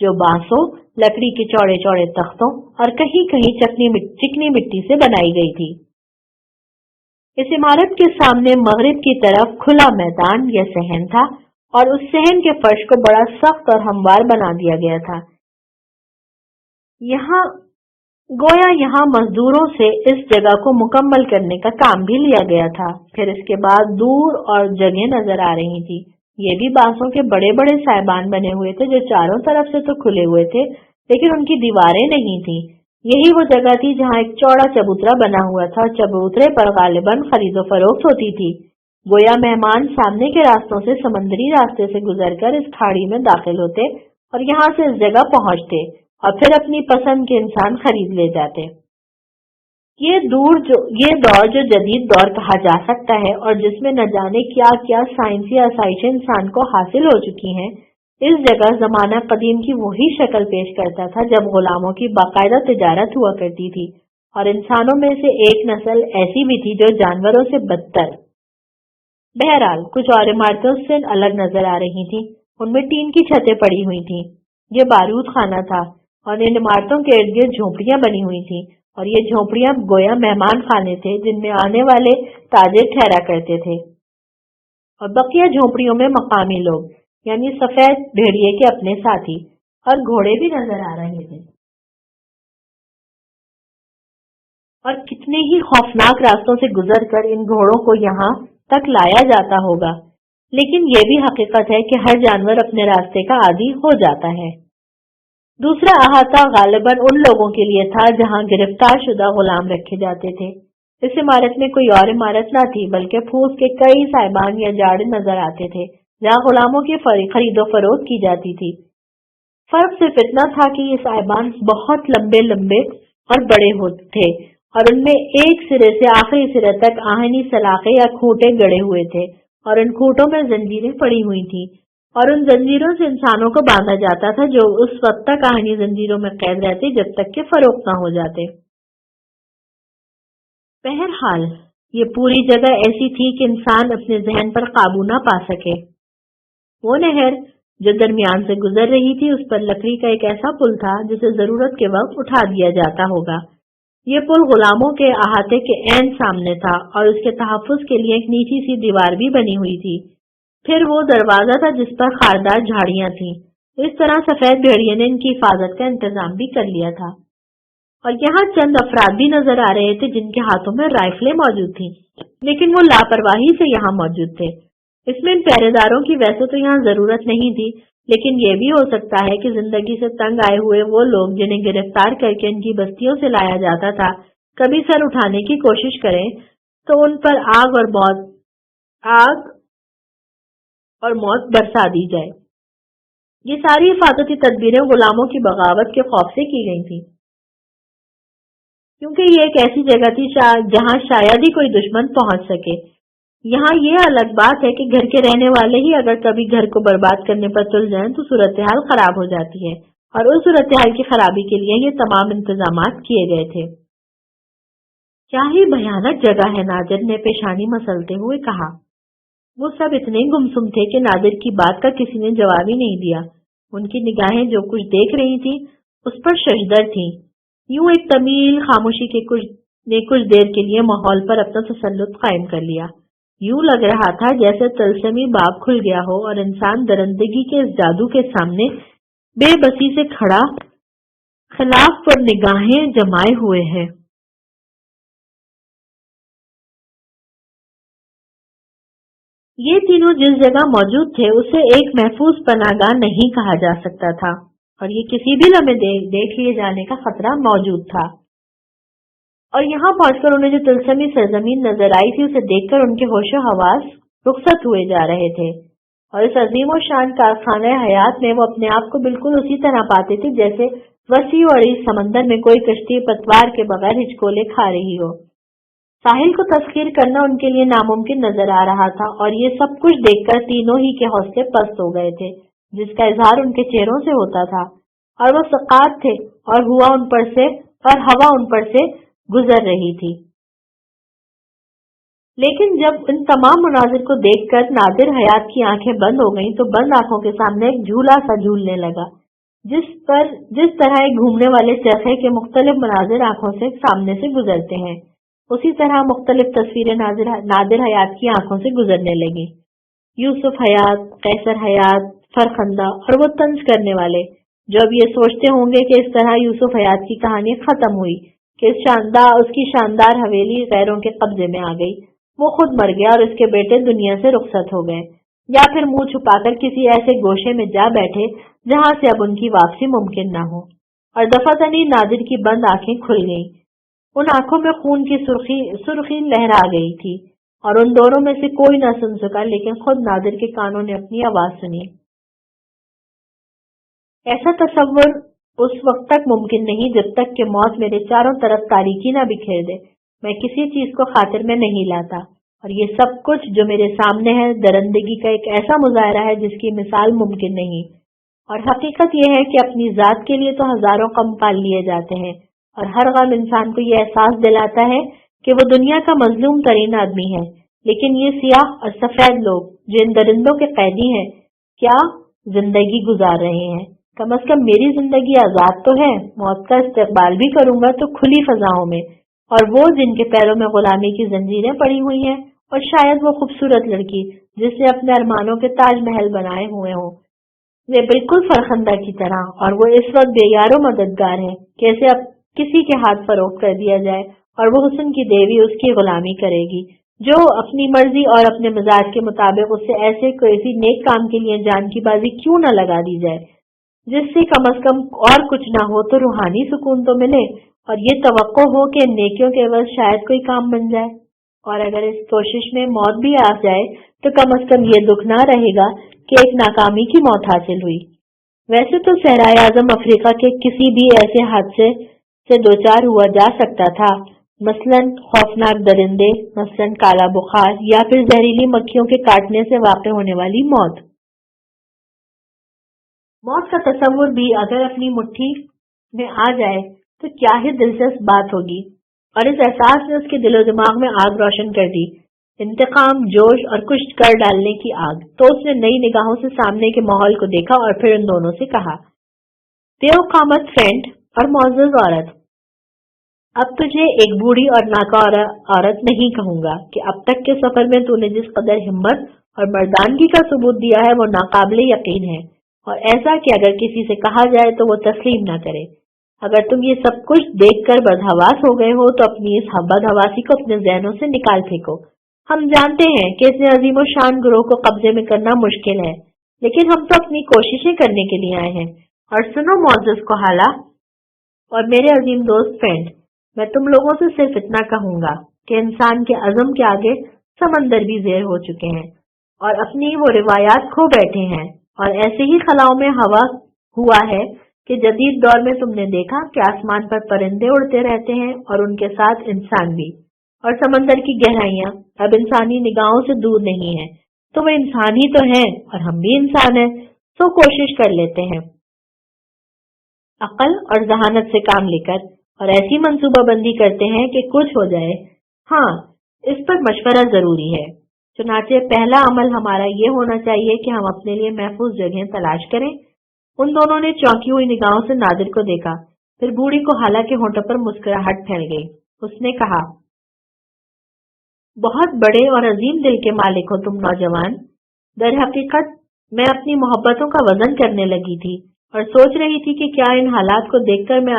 جو بانسوں، لکڑی کے چوڑے چوڑے تختوں اور کہیں کہیں چکنی مٹی سے بنائی گئی تھی۔ اس عمارت کے سامنے مغرب کی طرف کھلا میدان یا صحن تھا، اور اس صحن کے فرش کو بڑا سخت اور ہموار بنا دیا گیا تھا۔ یہاں مزدوروں سے اس جگہ کو مکمل کرنے کا کام بھی لیا گیا تھا۔ پھر اس کے بعد دور اور جگہیں نظر آ رہی تھی، یہ بھی بانسوں کے بڑے بڑے سائبان بنے ہوئے تھے جو چاروں طرف سے تو کھلے ہوئے تھے لیکن ان کی دیواریں نہیں تھیں۔ یہی وہ جگہ تھی جہاں ایک چوڑا چبوترا بنا ہوا تھا، اور چبوترے پر غالباً خرید و فروخت ہوتی تھی۔ گویا مہمان سامنے کے راستوں سے سمندری راستے سے گزر کر اس کھاڑی میں داخل ہوتے اور یہاں سے اس جگہ پہنچتے اور پھر اپنی پسند کے انسان خرید لے جاتے۔ یہ دور جو جدید دور کہا جا سکتا ہے اور جس میں نہ جانے کیا کیا سائنسی آسائشیں انسان کو حاصل ہو چکی ہیں، اس جگہ زمانہ قدیم کی وہی شکل پیش کرتا تھا جب غلاموں کی باقاعدہ تجارت ہوا کرتی تھی، اور انسانوں میں سے ایک نسل ایسی بھی تھی جو جانوروں سے بدتر۔ بہرحال کچھ اور عمارتیں اس سے الگ نظر آ رہی تھیں، ان میں ٹین کی چھتیں پڑی ہوئی تھیں۔ یہ بارود خانہ تھا، اور ان عمارتوں کے ارد گرد جھونپڑیاں بنی ہوئی تھیں، اور یہ جھونپڑیاں گویا مہمان خانے تھے جن میں آنے والے تاجر ٹھہرا کرتے تھے، اور بقیہ جھونپڑیوں میں مقامی لوگ یعنی سفید بھیڑیے کے اپنے ساتھی اور گھوڑے بھی نظر آ رہے تھے۔ اور کتنے ہی خوفناک راستوں سے گزر کر ان گھوڑوں کو یہاں تک لایا جاتا ہوگا، لیکن یہ بھی حقیقت ہے کہ ہر جانور اپنے راستے کا عادی ہو جاتا ہے۔ دوسرا احاطہ غالباً ان لوگوں کے لیے تھا جہاں گرفتار شدہ غلام رکھے جاتے تھے۔ اس عمارت میں کوئی اور عمارت نہ تھی بلکہ پھوس کے کئی سائبان یا جاڑے نظر آتے تھے جہاں غلاموں کی خرید و فروخت کی جاتی تھی۔ فرق صرف اتنا تھا کہ یہ سائبان بہت لمبے لمبے اور بڑے ہوتے تھے، اور ان میں ایک سرے سے آخری سرے تک آہنی سلاخیں یا کھوٹے گڑے ہوئے تھے، اور ان کھوٹوں میں زنجیریں پڑی ہوئی تھیں، اور ان زنجیروں سے انسانوں کو باندھا جاتا تھا جو اس وقت تک آہنی زنجیروں میں قید رہتے جب تک کہ فروخت نہ ہو جاتے۔ بہرحال یہ پوری جگہ ایسی تھی کہ انسان اپنے ذہن پر قابو نہ پا سکے۔ وہ نہر جو درمیان سے گزر رہی تھی اس پر لکڑی کا ایک ایسا پل تھا جسے ضرورت کے وقت اٹھا دیا جاتا ہوگا۔ یہ پل غلاموں کے احاطے کے عین سامنے تھا، اور اس کے تحفظ کے لیے ایک نیچی سی دیوار بھی بنی ہوئی تھی۔ پھر وہ دروازہ تھا جس پر خاردار جھاڑیاں تھیں۔ اس طرح سفید بھیڑیے نے ان کی حفاظت کا انتظام بھی کر لیا تھا، اور یہاں چند افراد بھی نظر آ رہے تھے جن کے ہاتھوں میں رائفلیں موجود تھیں، لیکن وہ لاپرواہی سے یہاں موجود تھے۔ اس میں ان پہرے داروں کی ویسے تو یہاں ضرورت نہیں تھی، لیکن یہ بھی ہو سکتا ہے کہ زندگی سے تنگ آئے ہوئے وہ لوگ جنہیں گرفتار کر کے ان کی بستیوں سے لایا جاتا تھا کبھی سر اٹھانے کی کوشش کریں تو ان پر آگ اور موت برسا دی جائے۔ یہ ساری حفاظتی تدبیریں غلاموں کی بغاوت کے خوف سے کی گئی تھیں، کیونکہ یہ ایک ایسی جگہ تھی جہاں شاید ہی کوئی دشمن پہنچ سکے۔ یہاں یہ الگ بات ہے کہ گھر کے رہنے والے ہی اگر کبھی گھر کو برباد کرنے پر تل جائیں تو صورتحال خراب ہو جاتی ہے، اور اس صورتحال کی خرابی کے لیے یہ تمام انتظامات کیے گئے تھے۔ کیا ہی بھیانک جگہ ہے، نادر نے پیشانی مسلتے ہوئے کہا۔ وہ سب اتنے گمسم تھے کہ نادر کی بات کا کسی نے جواب ہی نہیں دیا۔ ان کی نگاہیں جو کچھ دیکھ رہی تھی اس پر ششدر تھیں۔ یوں ایک طویل خاموشی کے کچھ دیر کے لیے ماحول پر اپنا تسلط قائم کر لیا۔ یوں لگ رہا تھا جیسے طلسمی باب کھل گیا ہو اور انسان درندگی کے اس جادو کے سامنے بے بسی سے کھڑا خلاف پر نگاہیں جمائے ہوئے ہے۔ یہ تینوں جس جگہ موجود تھے اسے ایک محفوظ پناہ گاہ نہیں کہا جا سکتا تھا، اور یہ کسی بھی لمحے دیکھ لیے جانے کا خطرہ موجود تھا۔ اور یہاں پہنچ کر انہیں جو تلسمی سرزمین نظر آئی تھی اسے دیکھ کر ان کے ہوش و حواس رخصت ہوئے جا رہے تھے، اور اس عظیم و شان کارخانہ حیات میں وہ اپنے آپ کو بالکل اسی طرح پاتے تھے جیسے وسیع و عریض سمندر میں کوئی کشتی پتوار کے بغیر ہچکولے کھا رہی ہو۔ ساحل کو تسخیر کرنا ان کے لیے ناممکن نظر آ رہا تھا، اور یہ سب کچھ دیکھ کر تینوں ہی کے حوصلے پست ہو گئے تھے، جس کا اظہار ان کے چہروں سے ہوتا تھا، اور وہ سقاط تھے اور ہوا ہوا ان پر سے گزر رہی تھی۔ لیکن جب ان تمام مناظر کو دیکھ کر نادر حیات کی آنکھیں بند ہو گئیں تو بند آنکھوں کے سامنے ایک جھولا سا جھولنے لگا، جس طرح ایک گھومنے والے چرخے کے مختلف مناظر آنکھوں سے سامنے سے گزرتے ہیں، اسی طرح مختلف تصویریں نادر حیات کی آنکھوں سے گزرنے لگی۔ یوسف حیات، قیصر حیات، فرخندہ اور وہ طنز کرنے والے جو اب یہ سوچتے ہوں گے کہ اس طرح یوسف حیات کی کہانی ختم ہوئی کہ اس کی شاندار حویلی غیروں کے قبضے میں آ گئی، وہ خود مر گیا اور اس کے بیٹے دنیا سے رخصت ہو گئے، یا پھر منہ چھپا کر کسی ایسے گوشے میں جا بیٹھے جہاں سے اب ان کی واپسی ممکن نہ ہو۔ اور دفعتاً نادر کی بند آنکھیں کھل گئیں۔ ان آنکھوں میں خون کی سرخی لہرا گئی تھی، اور ان دونوں میں سے کوئی نہ سن سکا، لیکن خود نادر کے کانوں نے اپنی آواز سنی۔ ایسا تصور اس وقت تک ممکن نہیں جب تک کہ موت میرے چاروں طرف تاریکی نہ بکھیر دے۔ میں کسی چیز کو خاطر میں نہیں لاتا، اور یہ سب کچھ جو میرے سامنے ہے درندگی کا ایک ایسا مظاہرہ ہے جس کی مثال ممکن نہیں۔ اور حقیقت یہ ہے کہ اپنی ذات کے لیے تو ہزاروں غم پال لیے جاتے ہیں، اور ہر غم انسان کو یہ احساس دلاتا ہے کہ وہ دنیا کا مظلوم ترین آدمی ہے، لیکن یہ سیاہ اور سفید لوگ جو ان درندوں کے قیدی ہیں کیا زندگی گزار رہے ہیں۔ کم از کم میری زندگی آزاد تو ہے، موت کا استقبال بھی کروں گا تو کھلی فضاؤں میں، اور وہ جن کے پیروں میں غلامی کی زنجیریں پڑی ہوئی ہیں، اور شاید وہ خوبصورت لڑکی جس نے اپنے ارمانوں کے تاج محل بنائے ہوئے ہوں، وہ بالکل فرخندہ کی طرح، اور وہ اس وقت بے یار و مددگار ہے، کیسے اب کسی کے ہاتھ فروخت کر دیا جائے اور وہ حسن کی دیوی اس کی غلامی کرے گی، جو اپنی مرضی اور اپنے مزاج کے مطابق اس سے ایسے کوئی نیک کام کے لیے جان کی بازی کیوں نہ لگا دی جائے، جس سے کم از کم اور کچھ نہ ہو تو روحانی سکون تو ملے، اور یہ توقع ہو کہ نیکیوں کے عوض شاید کوئی کام بن جائے، اور اگر اس کوشش میں موت بھی آ جائے تو کم از کم یہ دکھ نہ رہے گا کہ ایک ناکامی کی موت حاصل ہوئی۔ ویسے تو صحرائے اعظم افریقہ کے کسی بھی ایسے حادثے سے دوچار ہوا جا سکتا تھا، مثلاً خوفناک درندے، مثلاً کالا بخار، یا پھر زہریلی مکھیوں کے کاٹنے سے واقع ہونے والی موت۔ موت کا تصور بھی اگر اپنی مٹھی میں آ جائے تو کیا ہی دلچسپ بات ہوگی، اور اس احساس نے اس کے دل و دماغ میں آگ روشن کر دی، انتقام، جوش اور کچھ کر ڈالنے کی آگ۔ تو اس نے نئی نگاہوں سے سامنے کے ماحول کو دیکھا اور پھر ان دونوں سے کہا، دیو قامت فرینڈ اور معزز عورت، اب تجھے ایک بوڑھی اور ناکارہ عورت نہیں کہوں گا کہ اب تک کے سفر میں تو نے جس قدر ہمت اور مردانگی کا ثبوت دیا ہے وہ ناقابل یقین ہے، اور ایسا کہ اگر کسی سے کہا جائے تو وہ تسلیم نہ کرے۔ اگر تم یہ سب کچھ دیکھ کر بدحواس ہو گئے ہو تو اپنی اس بدحواسی کو اپنے ذہنوں سے نکال پھینکو۔ ہم جانتے ہیں کہ اس عظیم و شان گروہ کو قبضے میں کرنا مشکل ہے، लेकिन हम तो अपनी कोशिशें करने के लिए आए हैं। और सुनो मोअज़्ज़ज़ कोहाला और मेरे अजीम दोस्त फ्रेंड, मैं तुम लोगों से सिर्फ इतना कहूंगा कि इंसान के अज़म के आगे समंदर भी ज़ेर हो चुके हैं और अपनी वो रिवायात खो बैठे हैं। और ऐसे ही खलाओं में हवा हुआ है कि जदीद दौर में तुमने देखा कि आसमान पर परिंदे उड़ते रहते हैं और उनके साथ इंसान भी। और समंदर की गहराइयां अब इंसानी निगाहों से दूर नहीं है, तो वो इंसान ही तो हैं और हम भी इंसान हैं। तो कोशिश कर लेते हैं अक्ल और जहानत से काम लेकर और ऐसी मंसूबाबंदी करते हैं कि कुछ हो जाए। हाँ, इस पर मशवरा जरूरी है। चुनाचे पहला अमल हमारा ये होना चाहिए कि हम अपने लिए महफूज जगह तलाश करें। उन दोनों ने चौंकी हुई निगाहों से नादिर को देखा। फिर बूढ़ी को हाला के होठों पर मुस्कुराहट फैल गई। उसने कहा, बहुत बड़े और अजीम दिल के मालिक हो तुम नौजवान। दर हकीकत मैं अपनी मोहब्बतों का वजन करने लगी थी और सोच रही थी कि क्या इन हालात को देखकर मैं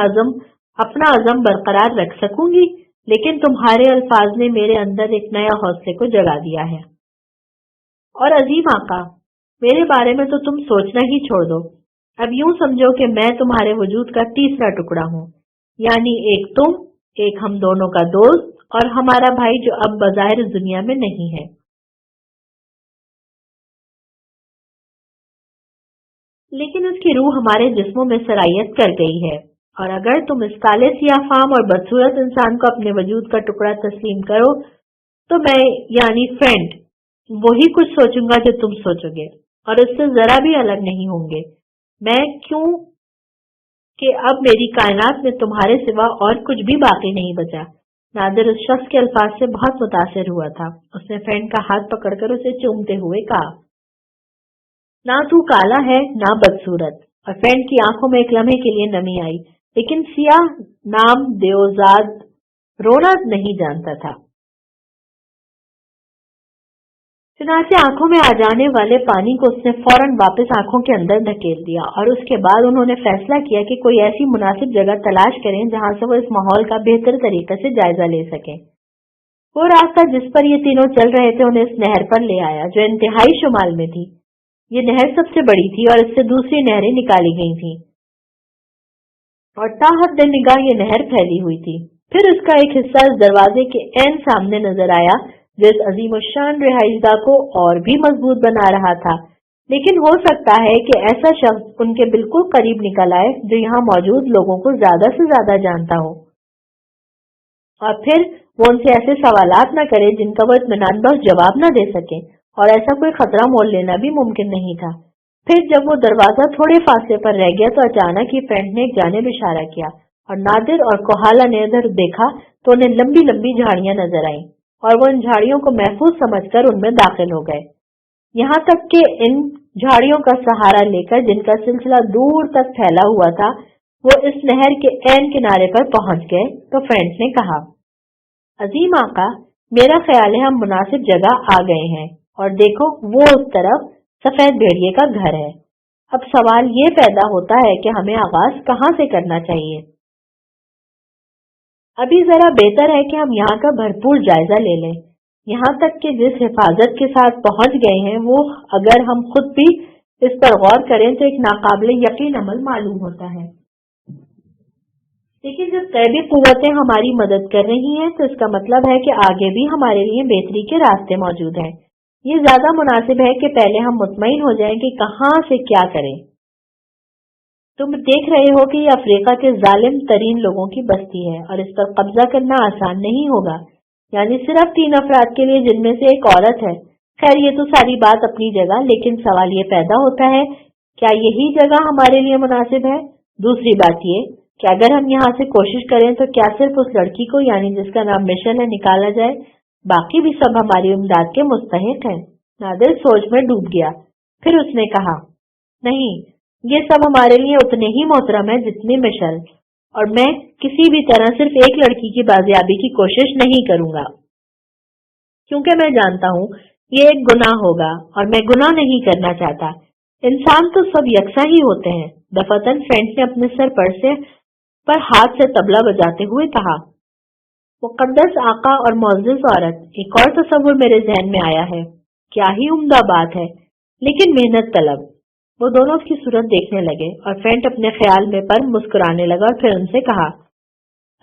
अपना अज़म बरकरार रख सकूंगी, लेकिन तुम्हारे अल्फाज ने मेरे अंदर एक नया हौसले को जगा दिया है। और अजीम आका, मेरे बारे में तो तुम सोचना ही छोड़ दो। अब यूं समझो कि मैं तुम्हारे वजूद का तीसरा टुकड़ा हूँ, यानी एक तुम, एक हम दोनों का दोस्त और हमारा भाई जो अब बज़ाहिर इस दुनिया में नहीं है, लेकिन उसकी रूह हमारे जिस्मों में सरायत कर गई है। और अगर तुम इस काले सियाफाम और बदसूरत इंसान को अपने वजूद का टुकड़ा तस्लीम करो, तो मैं यानी फ्रेंड वही कुछ सोचूंगा जो तुम सोचोगे और उससे जरा भी अलग नहीं होंगे। मैं क्यों कि अब मेरी कायनात में तुम्हारे सिवा और कुछ भी बाकी नहीं बचा। नादिर उस शख्स के अल्फाज से बहुत मुतासिर हुआ था। उसने फ्रेंड का हाथ पकड़कर उसे चूमते हुए कहा, ना तू काला है ना बदसूरत। और फ्रेंड की आंखों में एक लम्हे के लिए नमी आई, लेकिन सियाह नाम देवजाद रोना नहीं जानता था। चुनाचे आंखों में आ जाने वाले पानी को उसने फौरन वापस आंखों के अंदर धकेल दिया और उसके बाद उन्होंने फैसला किया कि कोई ऐसी मुनासिब जगह तलाश करें जहां से वो इस माहौल का बेहतर तरीके से जायजा ले सकें। वो रास्ता जिस पर ये तीनों चल रहे थे उन्हें इस नहर पर ले आया जो इंतहाई शुमाल में थी। ये नहर सबसे बड़ी थी और इससे दूसरी नहरें निकाली गई थीं और ताहद निगाह ये नहर फैली हुई थी। फिर उसका एक हिस्सा इस दरवाजे के ऐन सामने नजर आया जो इस अजीमुशान रिहाइशगाह को और भी मजबूत बना रहा था। लेकिन हो सकता है कि ऐसा शख्स उनके बिल्कुल करीब निकल आए जो यहाँ मौजूद लोगों को ज्यादा से ज्यादा जानता हो और फिर वो उनसे ऐसे सवालात न करे जिनका वो इत्मीनान बख्श जवाब न दे सके, और ऐसा कोई खतरा मोल लेना भी मुमकिन नहीं था। फिर जब वो दरवाजा थोड़े फासले पर रह गया तो अचानक ही फ्रेंड ने एक जानिब इशारा किया और नादिर और कोहाला ने इधर देखा तो उन्हें लंबी लंबी झाड़ियां नजर आईं और वो इन झाड़ियों को महफूज समझकर उनमें दाखिल हो गए। यहाँ तक कि इन झाड़ियों का सहारा लेकर जिनका सिलसिला दूर तक फैला हुआ था, वो इस नहर के ऐन किनारे पर पहुंच गए तो फ्रेंड्स ने कहा, अजीम आका, मेरा ख्याल है हम मुनासिब जगह आ गए हैं और देखो वो उस तरफ सफेद भेड़िए का घर है। अब सवाल ये पैदा होता है कि हमें आगाज कहाँ से करना चाहिए। अभी जरा बेहतर है कि हम यहाँ का भरपूर जायजा ले लें। यहाँ तक कि जिस हिफाजत के साथ पहुंच गए हैं वो अगर हम खुद भी इस पर गौर करें तो एक नाकाबिले यकीन अमल मालूम होता है। लेकिन जब गैबी कुव्वतें हमारी मदद कर रही हैं तो इसका मतलब है कि आगे भी हमारे लिए बेहतरी के रास्ते मौजूद हैं। ये ज्यादा मुनासिब है कि पहले हम मुतमईन हो जाएं कि कहाँ से क्या करें। तुम देख रहे हो कि ये अफ्रीका के जालिम तरीन लोगों की बस्ती है और इस पर कब्जा करना आसान नहीं होगा, यानी सिर्फ 3 अफराद के लिए जिनमें से एक औरत है। खैर ये तो सारी बात अपनी जगह, लेकिन सवाल ये पैदा होता है क्या यही जगह हमारे लिए मुनासिब है। दूसरी बात ये कि अगर हम यहाँ से कोशिश करें तो क्या सिर्फ उस लड़की को यानी जिसका नाम मिशेल है निकाला जाए, बाकी भी सब हमारी इमदाद के मुस्तहिक हैं। नादिर सोच में डूब गया। फिर उसने कहा, नहीं, ये सब हमारे लिए उतने ही मोहतरम है जितनी मिशेल, और मैं किसी भी तरह सिर्फ एक लड़की की बाजियाबी की कोशिश नहीं करूंगा, क्योंकि मैं जानता हूँ ये एक गुनाह होगा और मैं गुनाह नहीं करना चाहता। इंसान तो सब यकसा ही होते हैं। दफातन फ्रेंड्स ने अपने सर पर हाथ से तबला बजाते हुए कहा, मुकद्दस आका और मुअज़्ज़ज़ औरत, एक और तस्वुर मेरे जहन में आया है। क्या ही उम्दा बात है। लेकिन मेहनत तलब। वो दोनों उसकी सूरत देखने लगे और फेंट अपने ख्याल में पर मुस्कुराने लगा और फिर उनसे कहा,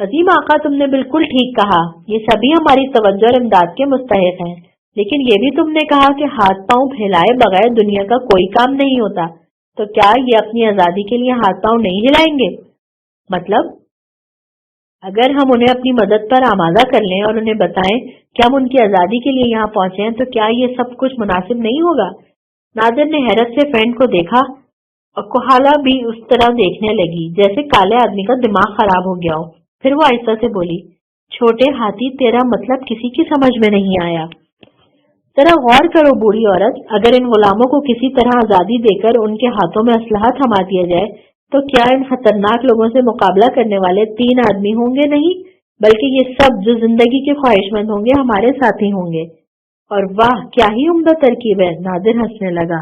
अजीम आका, तुमने बिल्कुल ठीक कहा, ये सभी हमारी तवज्जो और इमदाद के मुस्तहिक हैं। लेकिन ये भी तुमने कहा कि हाथ पांव फैलाए बगैर दुनिया का कोई काम नहीं होता, तो क्या ये अपनी आजादी के लिए हाथ पांव नहीं हिलाएंगे? मतलब अगर हम उन्हें अपनी मदद पर आमादा कर लें और उन्हें बताएं कि हम उनकी आजादी के लिए यहाँ पहुंचे हैं, तो क्या ये सब कुछ मुनासिब नहीं होगा? नादिर ने हैरत से फ्रेंड को देखा और कोहाला भी उस तरह देखने लगी जैसे काले आदमी का दिमाग खराब हो गया हो। फिर वो आहिस्ता से बोली, छोटे हाथी, तेरा मतलब किसी की समझ में नहीं आया। जरा गौर करो बूढ़ी औरत, अगर इन गुलामों को किसी तरह आजादी देकर उनके हाथों में असलहा थमा दिया जाए, तो क्या इन खतरनाक लोगों से मुकाबला करने वाले 3 आदमी होंगे नहीं, बल्कि ये सब जो जिंदगी के ख्वाहिशमंद होंगे हमारे साथी होंगे। और वाह, क्या ही उम्दा तरकीब है। नादिर हंसने लगा,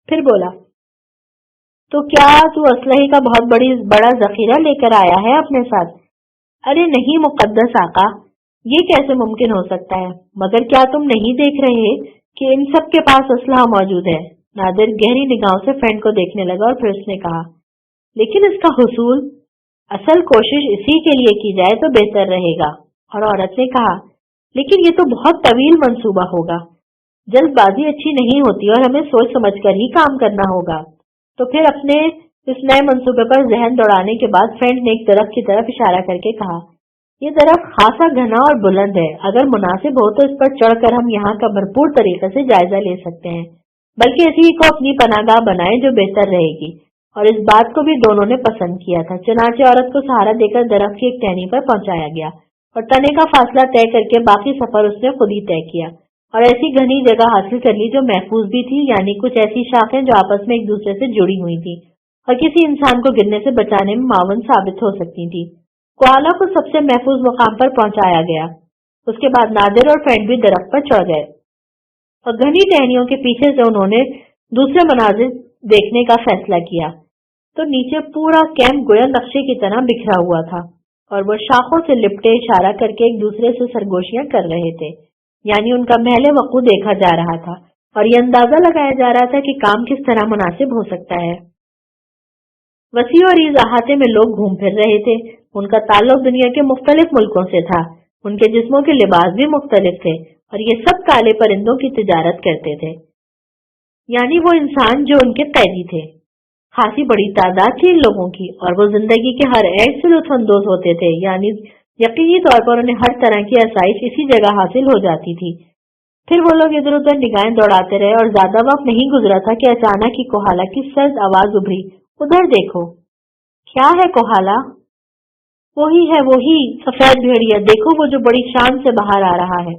फिर बोला, तो क्या तू असलहे का बहुत बड़ा जखीरा लेकर आया है अपने साथ? अरे नहीं मुकद्दस आका, ये कैसे मुमकिन हो सकता है? मगर क्या तुम नहीं देख रहे कि इन सब के पास असलहा मौजूद है? नादिर गहरी निगाहों से फ्रेंड को देखने लगा और फिर उसने कहा, लेकिन इसका हुसूल, असल कोशिश इसी के लिए की जाए तो बेहतर रहेगा। और औरत ने कहा, लेकिन ये तो बहुत तवील मंसूबा होगा, जल्दबाजी अच्छी नहीं होती और हमें सोच समझकर ही काम करना होगा। तो फिर अपने इस नए मंसूबे पर जहन दौड़ाने के बाद फ्रेंड ने एक दरख्त की तरफ इशारा करके कहा, ये दरख्त खासा घना और बुलंद है, अगर मुनासिब हो तो इस पर चढ़कर हम यहाँ का भरपूर तरीके से जायजा ले सकते हैं, बल्कि इसी को अपनी पनाहगाह बनाए जो बेहतर रहेगी। और इस बात को भी दोनों ने पसंद किया था। चनाचे औरत को सहारा देकर दरख्त की एक टहनी पर पहुंचाया गया और तने का फासला तय करके बाकी सफर उसने खुद ही तय किया और ऐसी घनी जगह हासिल कर ली जो महफूज भी थी, यानी कुछ ऐसी शाखें जो आपस में एक दूसरे से जुड़ी हुई थी और किसी इंसान को गिरने से बचाने में मावन साबित हो सकती थी। कोआला को सबसे महफूज मुकाम पर पहुंचाया गया। उसके बाद नादिर और फ्रेंड भी दरख्त पर चढ़ गए और घनी टहनियों के पीछे से उन्होंने दूसरे मनाजिर देखने का फैसला किया। तो नीचे पूरा कैंप गोया नक्शे की तरह बिखरा हुआ था और वो शाखों से लिपटे इशारा करके एक दूसरे से सरगोशियां कर रहे थे, यानी उनका महले वकू देखा जा रहा था और ये अंदाजा लगाया जा रहा था कि काम किस तरह मुनासिब हो सकता है। वसी और इस अहाते में लोग घूम फिर रहे थे। उनका ताल्लुक दुनिया के मुख्तलिफ मुल्कों से था। उनके जिस्मों के लिबास भी मुख्तलिफ थे और ये सब काले परिंदों की तिजारत करते थे, यानी वो इंसान जो उनके कैदी थे। खासी बड़ी तादाद थी इन लोगों की और वो जिंदगी के हर ऐड से लुत्फानंदोज होते थे, यानी यकीनी तौर पर उन्हें हर तरह की आसाइश इसी जगह हासिल हो जाती थी। फिर वो लोग इधर उधर निगाहें दौड़ाते रहे और ज्यादा वक्त नहीं गुजरा था कि अचानक ही कोहाला की सर्द आवाज उभरी, उधर देखो। क्या है कोहाला? वही है, वही सफेद भेड़िया, देखो वो जो बड़ी शान से बाहर आ रहा है।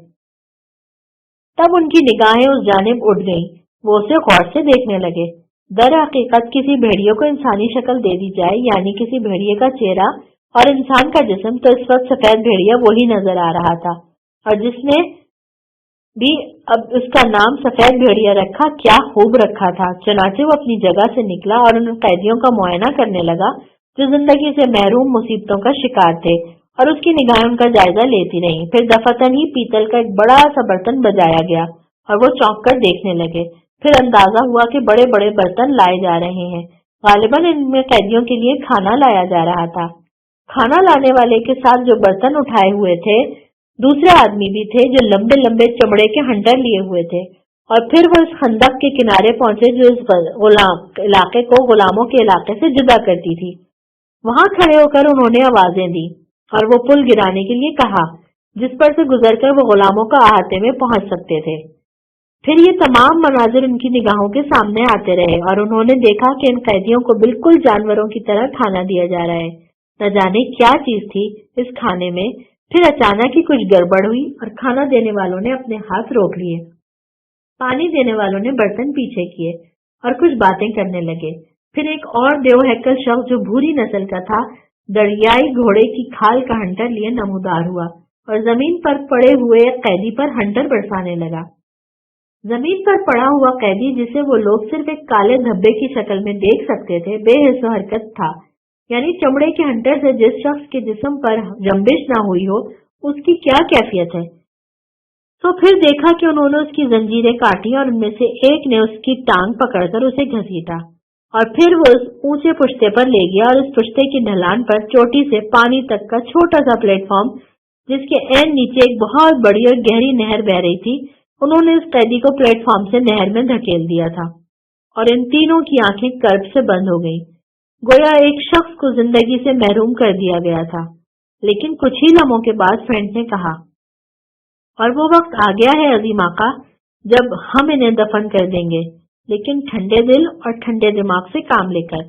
तब उनकी निगाहें उस जानिब उठ गईं। वो उसे गौर से देखने लगे। दर हकीकत किसी भेड़िए को इंसानी शक्ल दे दी जाए, यानी किसी भेड़िए का चेहरा और इंसान का जिस्म, तो इस वक्त सफेद भेड़िया वही नजर आ रहा था और जिसने भी अब उसका नाम सफेद भेड़िया रखा, क्या खूब रखा था। चनाचे वो अपनी जगह से निकला और उन कैदियों का मुआयना करने लगा जो जिंदगी से महरूम मुसीबतों का शिकार थे और उसकी निगाहें उनका जायजा लेती रहीं। फिर दफातन ही पीतल का एक बड़ा सा बर्तन बजाया गया और वो चौंक कर देखने लगे। फिर अंदाजा हुआ कि बड़े बड़े बर्तन लाए जा रहे हैं। गालिबन इनमें कैदियों के लिए खाना लाया जा रहा था। खाना लाने वाले के साथ जो बर्तन उठाए हुए थे, दूसरे आदमी भी थे जो लंबे लंबे चमड़े के हंटर लिए हुए थे। और फिर वो इस खंदक के किनारे पहुंचे जो इस गुलाम इलाके को गुलामों के इलाके से जुदा करती थी। वहां खड़े होकर उन्होंने आवाजें दी और वो पुल गिराने के लिए कहा जिस पर से गुजरकर वो गुलामों का अहाते में पहुंच सकते थे। फिर ये तमाम मनाजिर उनकी निगाहों के सामने आते रहे और उन्होंने देखा कि इन कैदियों को बिल्कुल जानवरों की तरह खाना दिया जा रहा है। न जाने क्या चीज थी इस खाने में। फिर अचानक ही कुछ गड़बड़ हुई और खाना देने वालों ने अपने हाथ रोक लिए, पानी देने वालों ने बर्तन पीछे किए और कुछ बातें करने लगे। फिर एक और देवहैकल शख्स जो भूरी नस्ल का था, दरियाई घोड़े की खाल का हंटर लिए नमूदार हुआ और जमीन पर पड़े हुए एक कैदी पर हंटर बरसाने लगा। जमीन पर पड़ा हुआ कैदी, जिसे वो लोग सिर्फ एक काले धब्बे की शक्ल में देख सकते थे, बेहिस हरकत था, यानी चमड़े के हंटर से जिस शख्स के जिस्म पर जंबिश ना हुई हो उसकी क्या कैफियत है। तो फिर देखा कि उन्होंने उसकी जंजीरें काटी और उनमें से एक ने उसकी टांग पकड़कर उसे घसीटा और फिर वो उस ऊंचे पुश्ते पर ले गया और उस पुश्ते की ढलान पर चोटी से पानी तक का छोटा सा प्लेटफॉर्म, जिसके एन नीचे एक बहुत बड़ी और गहरी नहर बह रही थी, उन्होंने उस कैदी को प्लेटफॉर्म से नहर में धकेल दिया था और इन तीनों की आंखें कर्ब से बंद हो गईं, गोया एक शख्स को जिंदगी से महरूम कर दिया गया था। लेकिन कुछ ही लम्हों के बाद फ्रेंड ने कहा, और वो वक्त आ गया है अजीम आका जब हम इन्हें दफन कर देंगे, लेकिन ठंडे दिल और ठंडे दिमाग से काम लेकर।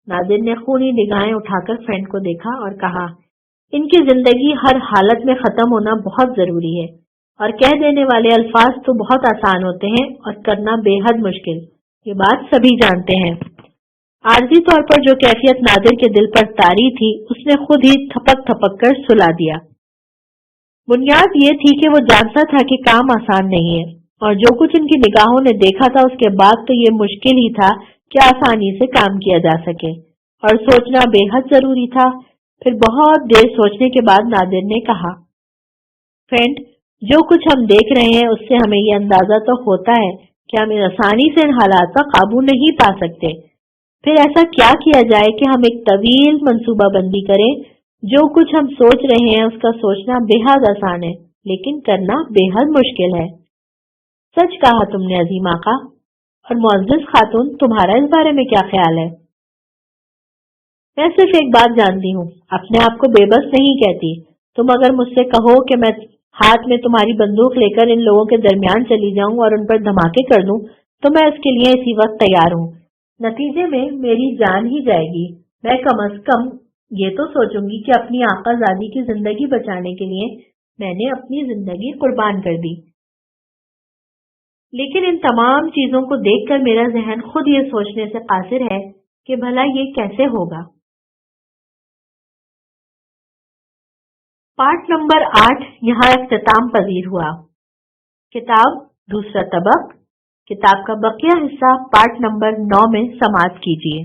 नादिर ने खूनी निगाहें उठाकर फ्रेंड को देखा और कहा, इनकी जिंदगी हर हालत में खत्म होना बहुत जरूरी है और कह देने वाले अल्फाज तो बहुत आसान होते हैं और करना बेहद मुश्किल, ये बात सभी जानते हैं। आरजी तौर पर जो कैफियत नादिर के दिल पर तारी थी, उसने खुद ही थपक थपक कर सुला दिया। बुनियाद ये थी कि वो जानता था कि काम आसान नहीं है और जो कुछ उनकी निगाहों ने देखा था उसके बाद तो ये मुश्किल ही था कि आसानी से काम किया जा सके, और सोचना बेहद जरूरी था। फिर बहुत देर सोचने के बाद नादिर ने कहा, फ्रेंड, जो कुछ हम देख रहे हैं उससे हमें ये अंदाजा तो होता है कि हम आसानी से इन हालात पर काबू नहीं पा सकते। फिर ऐसा क्या किया जाए कि हम एक तवील मंसूबाबंदी करें। जो कुछ हम सोच रहे हैं उसका सोचना बेहद आसान है, लेकिन करना बेहद मुश्किल है। सच कहा तुमने अजीम आका। और मुअज़्ज़िज़ खातून, तुम्हारा इस बारे में क्या ख्याल है? मैं सिर्फ एक बात जानती हूँ, अपने आप को बेबस नहीं कहती। तुम अगर मुझसे कहो कि मैं हाथ में तुम्हारी बंदूक लेकर इन लोगों के दरमियान चली जाऊं और उन पर धमाके कर दूं, तो मैं इसके लिए इसी वक्त तैयार हूँ। नतीजे में मेरी जान ही जाएगी। मैं कम अज कम ये तो सोचूंगी कि अपनी आकाज़ादी की जिंदगी बचाने के लिए मैंने अपनी जिंदगी कुर्बान कर दी। लेकिन इन तमाम चीजों को देखकर मेरा जहन खुद ये सोचने से कासिर है कि भला ये कैसे होगा। पार्ट नंबर 8 यहाँ इख्तिताम पजीर हुआ। किताब दूसरा तबक, किताब का बकिया हिस्सा पार्ट नंबर 9 में समाप्त कीजिए।